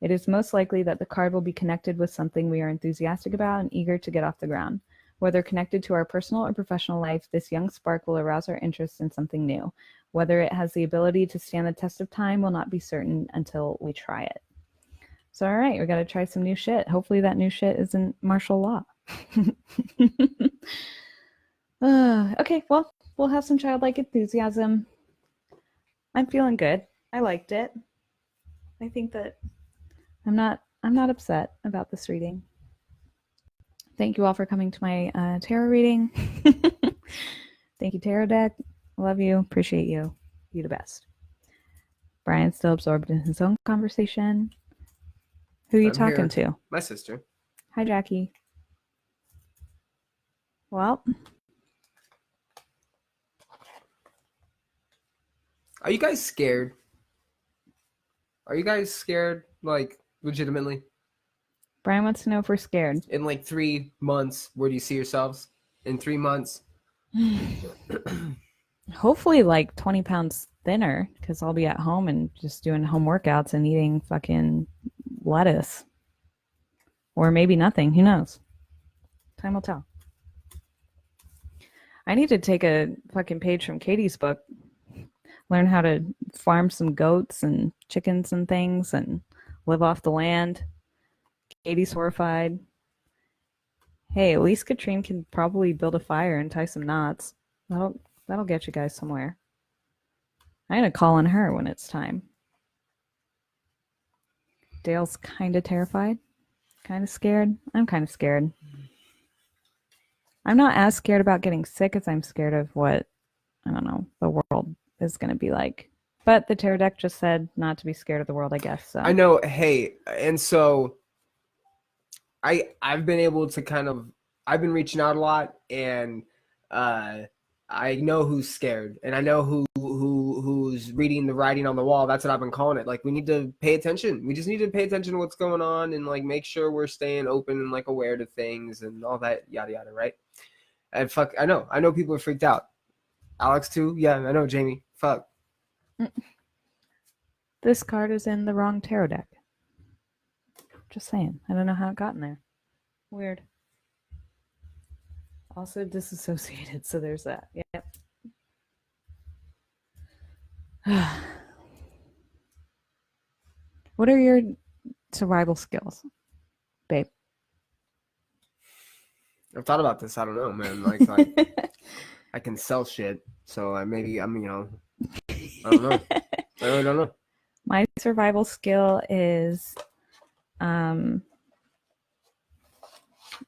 It is most likely that the card will be connected with something we are enthusiastic about and eager to get off the ground. Whether connected to our personal or professional life, this young spark will arouse our interest in something new. Whether it has the ability to stand the test of time will not be certain until we try it. So, all right, we got to try some new shit. Hopefully that new shit isn't martial law. Okay, well, we'll have some childlike enthusiasm. I'm feeling good. I liked it. I think that I'm not upset about this reading. Thank you all for coming to my tarot reading. Thank you, Tarot Deck. Love you. Appreciate you. You're the best. Brian's still absorbed in his own conversation. Who are you talking to? My sister. Hi, Jackie. Well, are you guys scared? Are you guys scared, like, legitimately? Brian wants to know if we're scared. In like 3 months, where do you see yourselves? In 3 months? Hopefully like 20 pounds thinner, because I'll be at home and just doing home workouts and eating fucking lettuce. Or maybe nothing. Who knows? Time will tell. I need to take a fucking page from Katie's book. Learn how to farm some goats and chickens and things and live off the land. Katie's horrified. Hey, at least Katrine can probably build a fire and tie some knots. That'll get you guys somewhere. I'm gonna call on her when it's time. Dale's kind of terrified, kind of scared. I'm kind of scared. I'm not as scared about getting sick as I'm scared of what, I don't know, the world is going to be like. But the tarot deck just said not to be scared of the world, I guess. So. I know. Hey, and so I've been able to I've been reaching out a lot, and I know who's scared, and I know who's reading the writing on the wall. That's what I've been calling it. Like, we need to pay attention. We just need to pay attention to what's going on, and like make sure we're staying open and like aware to things and all that yada yada, right? And fuck, I know people are freaked out. Alex too. Yeah, I know. Jamie. Fuck. This card is in the wrong tarot deck. Just saying. I don't know how it got in there. Weird. Also disassociated, so there's that. Yep. What are your survival skills, babe? I've thought about this. I don't know, man. Like I can sell shit, so I don't know. I really don't know. My survival skill is, I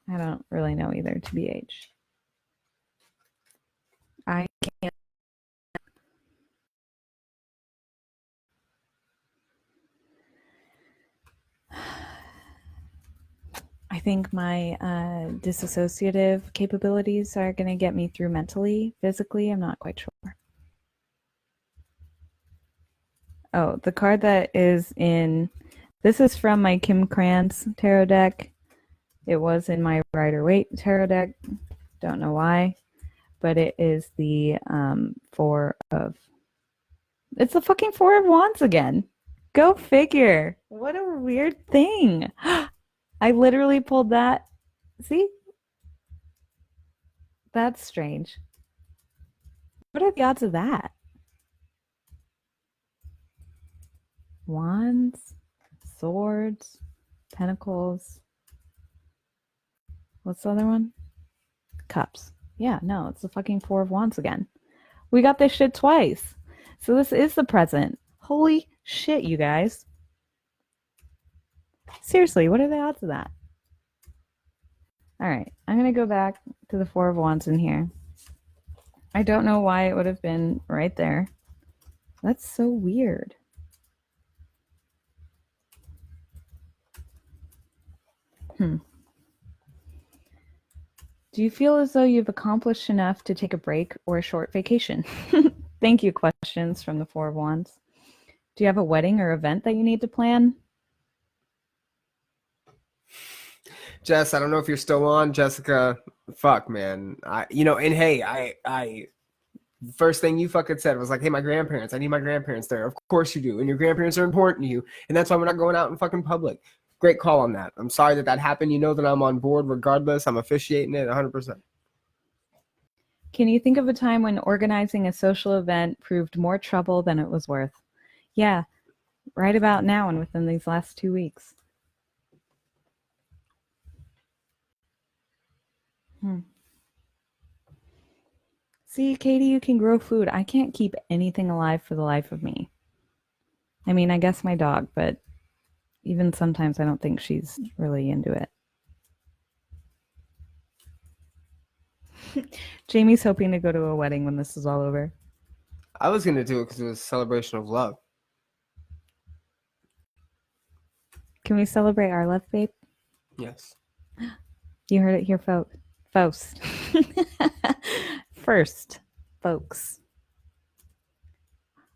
don't really know either, TBH. I can't. I think my disassociative capabilities are going to get me through mentally. Physically, I'm not quite sure. Oh, the card that is in... This is from my Kim Krantz tarot deck. It was in my Rider-Waite tarot deck. Don't know why. But it is the Four of... It's the fucking Four of Wands again. Go figure. What a weird thing. I literally pulled that. See? That's strange. What are the odds of that? Wands, swords, pentacles. What's the other one? Cups. Yeah, no, it's the fucking Four of Wands again. We got this shit twice. So this is the present. Holy shit, you guys. Seriously, what are the odds of that? All right, I'm going to go back to the Four of Wands in here. I don't know why it would have been right there. That's so weird. Do you feel as though you've accomplished enough to take a break or a short vacation? Thank you, questions from the Four of Wands. Do you have a wedding or event that you need to plan? Jess, I don't know if you're still on. Jessica, fuck, man. And hey, I first thing you fucking said was like, hey, my grandparents, I need my grandparents there. Of course you do. And your grandparents are important to you. And that's why we're not going out in fucking public. Great call on that. I'm sorry that happened. You know that I'm on board regardless. I'm officiating it 100%. Can you think of a time when organizing a social event proved more trouble than it was worth? Yeah, right about now and within these last 2 weeks. See, Katie, you can grow food. I can't keep anything alive for the life of me. I mean, I guess my dog, but even sometimes I don't think she's really into it. Jamie's hoping to go to a wedding when this is all over. I was going to do it because it was a celebration of love. Can we celebrate our love, babe? Yes. You heard it here, folks. First, folks.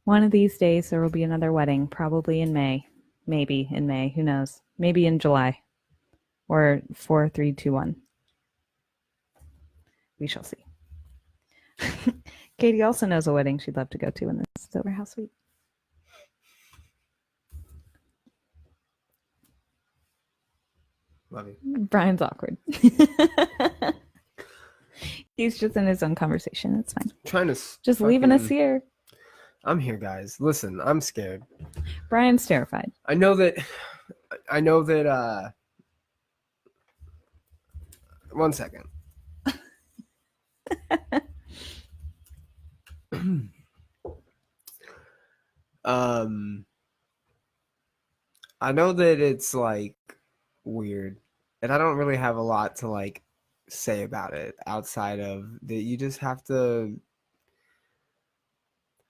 One of these days there will be another wedding, probably in May. Maybe in May, who knows? Maybe in July. Or 4, 3, 2, 1. We shall see. Katie also knows a wedding she'd love to go to when this is over. How sweet. Love you. Brian's awkward. He's just in his own conversation. It's fine. Trying to just leaving us here. I'm here, guys. Listen, I'm scared. Brian's terrified. I know that one second. I know that it's like weird, and I don't really have a lot to like say about it outside of that. You just have to.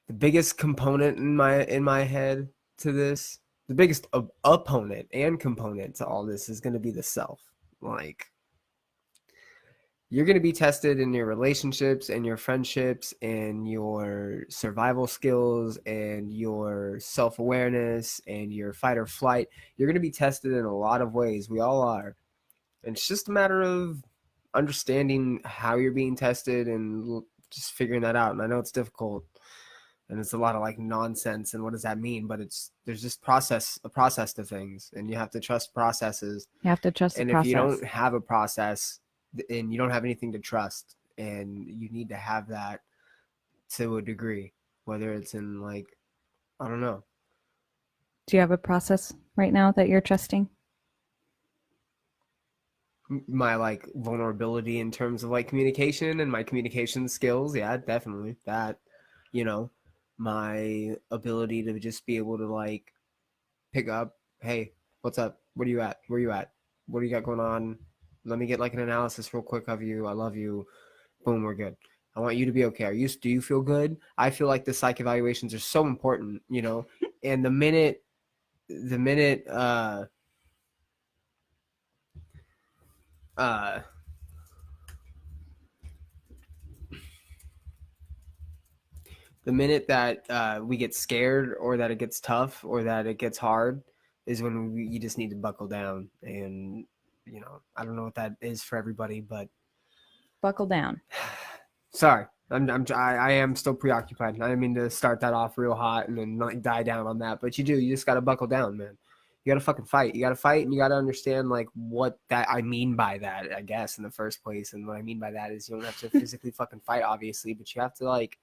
The biggest component in my head to this, the biggest opponent and component to all this is going to be the self. Like, you're going to be tested in your relationships and your friendships and your survival skills and your self-awareness and your fight or flight. You're going to be tested in a lot of ways. We all are. And it's just a matter of understanding how you're being tested and just figuring that out. And I know it's difficult and it's a lot of like nonsense and what does that mean? But there's just a process to things, and you have to trust processes. You have to trust the process. And if you don't have a process, and you don't have anything to trust, and you need to have that to a degree, whether it's in like, I don't know. Do you have a process right now that you're trusting? My like vulnerability in terms of like communication and my communication skills. Yeah, definitely that, my ability to just be able to like pick up, hey, what's up? What are you at? Where are you at? What do you got going on? Let me get like an analysis real quick of you. I love you. Boom, we're good. I want you to be okay. Do you feel good? I feel like the psych evaluations are so important, and the minute that we get scared or that it gets tough or that it gets hard is when you just need to buckle down. And, I don't know what that is for everybody, but buckle down. Sorry. I am still preoccupied. I didn't mean to start that off real hot and then like die down on that. But you just got to buckle down, man. You got to fucking fight. You got to fight, and you got to understand like what that I mean by that, I guess, in the first place. And what I mean by that is you don't have to physically fucking fight, obviously, but you have to like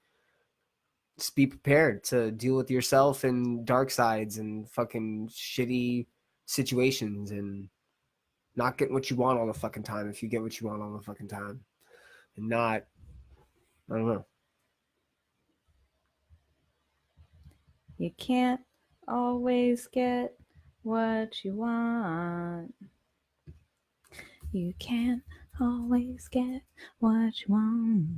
just be prepared to deal with yourself and dark sides and fucking shitty situations and not getting what you want all the fucking time if you get what you want all the fucking time. And not, I don't know. You can't always get what you want. You can't always get what you want.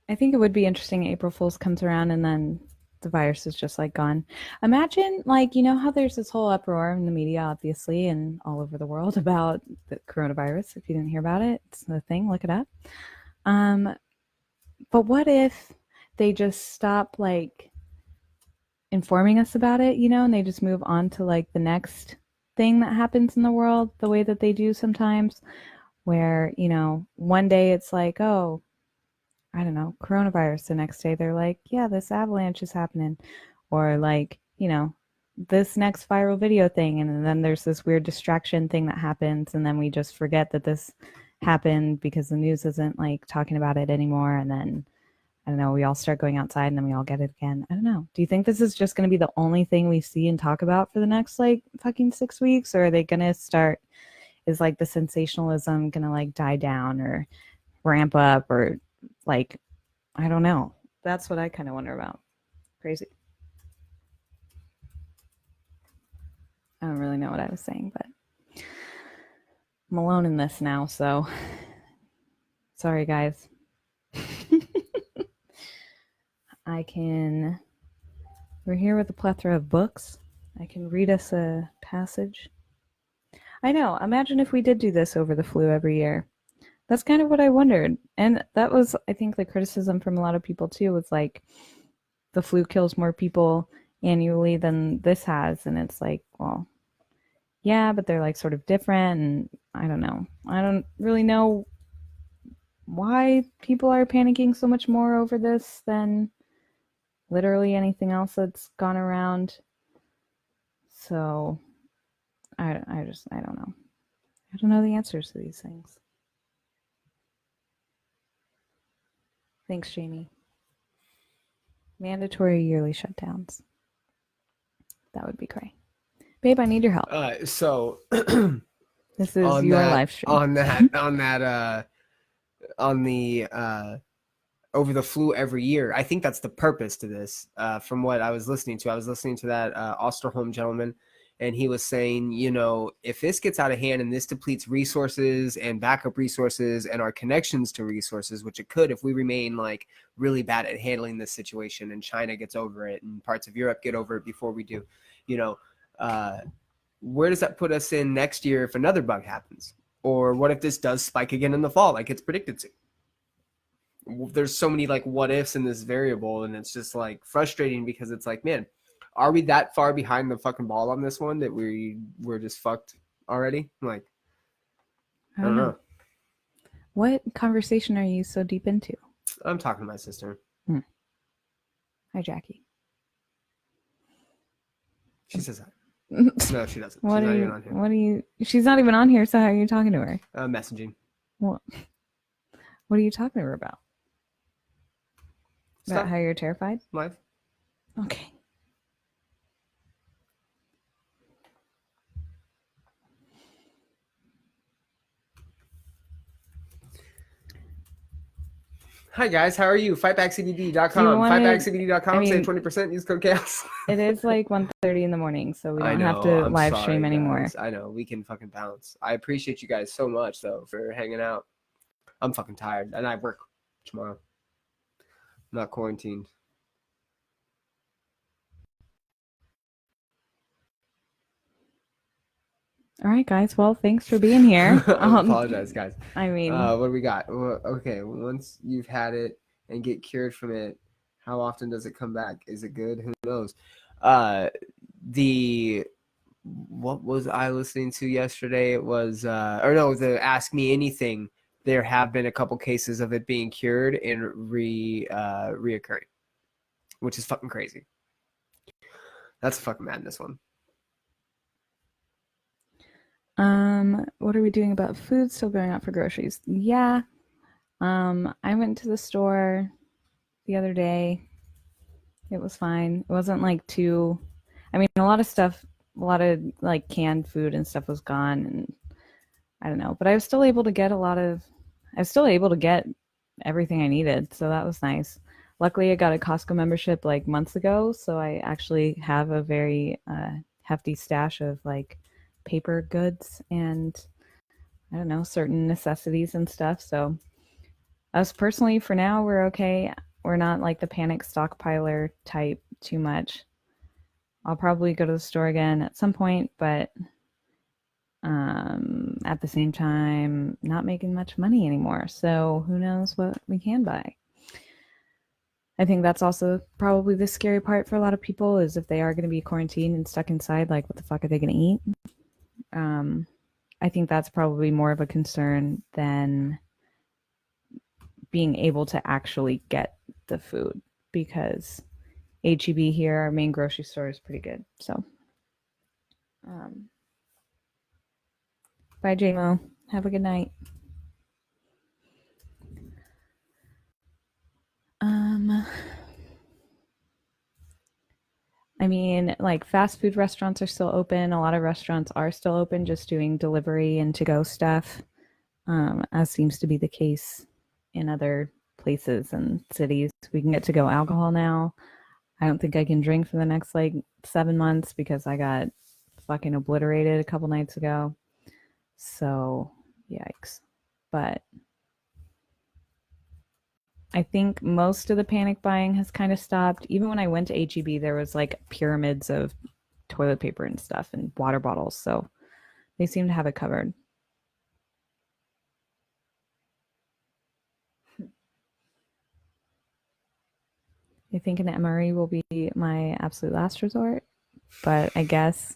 I think it would be interesting. April Fool's comes around and then The virus is just like gone. Imagine, like, you know how there's this whole uproar in the media, obviously, and all over the world about the coronavirus. If you didn't hear about it, it's the thing, look it up. Um, but what if they just stop like informing us about it, you know, and they just move on to like the next thing that happens in the world the way that they do sometimes, where, you know, one day it's like, oh, I don't know, coronavirus. The next day they're like, yeah, this avalanche is happening. Or like, you know, this next viral video thing. And then there's this weird distraction thing that happens. And then we just forget that this happened because the news isn't like talking about it anymore. And then, I don't know, we all start going outside and then we all get it again. I don't know. Do you think this is just going to be the only thing we see and talk about for the next like fucking 6 weeks? Or are they going to start, is like the sensationalism going to like die down or ramp up or like, I don't know. That's what I kind of wonder about. Crazy. I don't really know what I was saying, but I'm alone in this now, so sorry, guys. I can. We're here with a plethora of books. I can read us a passage. I know. Imagine if we did do this over the flu every year. That's kind of what I wondered. And that was, I think, the criticism from a lot of people too, was like the flu kills more people annually than this has. And it's like, well, yeah, but they're like sort of different. And I don't know. I don't really know why people are panicking so much more over this than literally anything else that's gone around. So I don't know. I don't know the answers to these things. Thanks, Jamie. Mandatory yearly shutdowns. That would be great. Babe, I need your help. So This is on your that, live stream. on the over the flu every year, I think that's the purpose to this. From what I was listening to that Osterholm gentleman, and he was saying, you know, if this gets out of hand and this depletes resources and backup resources and our connections to resources, which it could if we remain like really bad at handling this situation, and China gets over it and parts of Europe get over it before we do, you know, where does that put us in next year if another bug happens? Or what if this does spike again in the fall like it's predicted to? There's so many like what ifs in this variable, and it's just like frustrating because it's like, man, are we that far behind the fucking ball on this one that we're just fucked already? Like, I don't know. What conversation are you so deep into? I'm talking to my sister. Hi, Jackie. She says hi. No, she doesn't. She's not even on here. She's not even on here, so how are you talking to her? Messaging. What are you talking to her about? Stop. About how you're terrified? Live. Okay. Hi guys, how are you? Fightbackcbd.com. Fightbackcbd.com. Save 20%. Use code chaos. It is like 1:30 in the morning, so we don't have to live stream anymore. Guys. I know, we can fucking bounce. I appreciate you guys so much though for hanging out. I'm fucking tired, and I work tomorrow. I'm not quarantined. All right, guys. Well, thanks for being here. I apologize, guys. I mean, what do we got? Well, okay, once you've had it and get cured from it, how often does it come back? Is it good? Who knows? What was I listening to yesterday? It was the Ask Me Anything. There have been a couple cases of it being cured and reoccurring, which is fucking crazy. That's a fucking madness one. What are we doing about food? Still going out for groceries? Yeah. I went to the store the other day. It was fine. It wasn't like too, I mean, a lot of like canned food and stuff was gone, and I don't know, but I was still able to get everything I needed. So that was nice. Luckily I got a Costco membership like months ago. So I actually have a very, hefty stash of like paper goods and I don't know, certain necessities and stuff. So us personally, for now, we're okay. We're not like the panic stockpiler type too much. I'll probably go to the store again at some point, but at the same time, not making much money anymore. So who knows what we can buy. I think that's also probably the scary part for a lot of people is if they are going to be quarantined and stuck inside, like what the fuck are they going to eat? I think that's probably more of a concern than being able to actually get the food because HEB here, our main grocery store, is pretty good. So, bye, JMO. Have a good night. I mean, like fast food restaurants are still open. A lot of restaurants are still open, just doing delivery and to go stuff, as seems to be the case in other places and cities. We can get to go alcohol now. I don't think I can drink for the next like 7 months because I got fucking obliterated a couple nights ago. So, yikes. But I think most of the panic buying has kind of stopped. Even when I went to HEB, there was like pyramids of toilet paper and stuff and water bottles. So they seem to have it covered. I think an MRE will be my absolute last resort. But I guess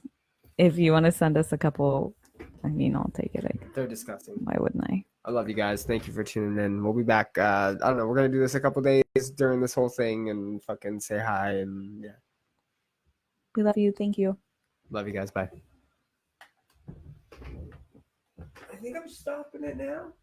if you want to send us a couple, I mean, I'll take it. They're disgusting. Why wouldn't I? I love you guys. Thank you for tuning in. We'll be back. I don't know. We're going to do this a couple days during this whole thing and fucking say hi. And yeah. We love you. Thank you. Love you guys. Bye. I think I'm stopping it now.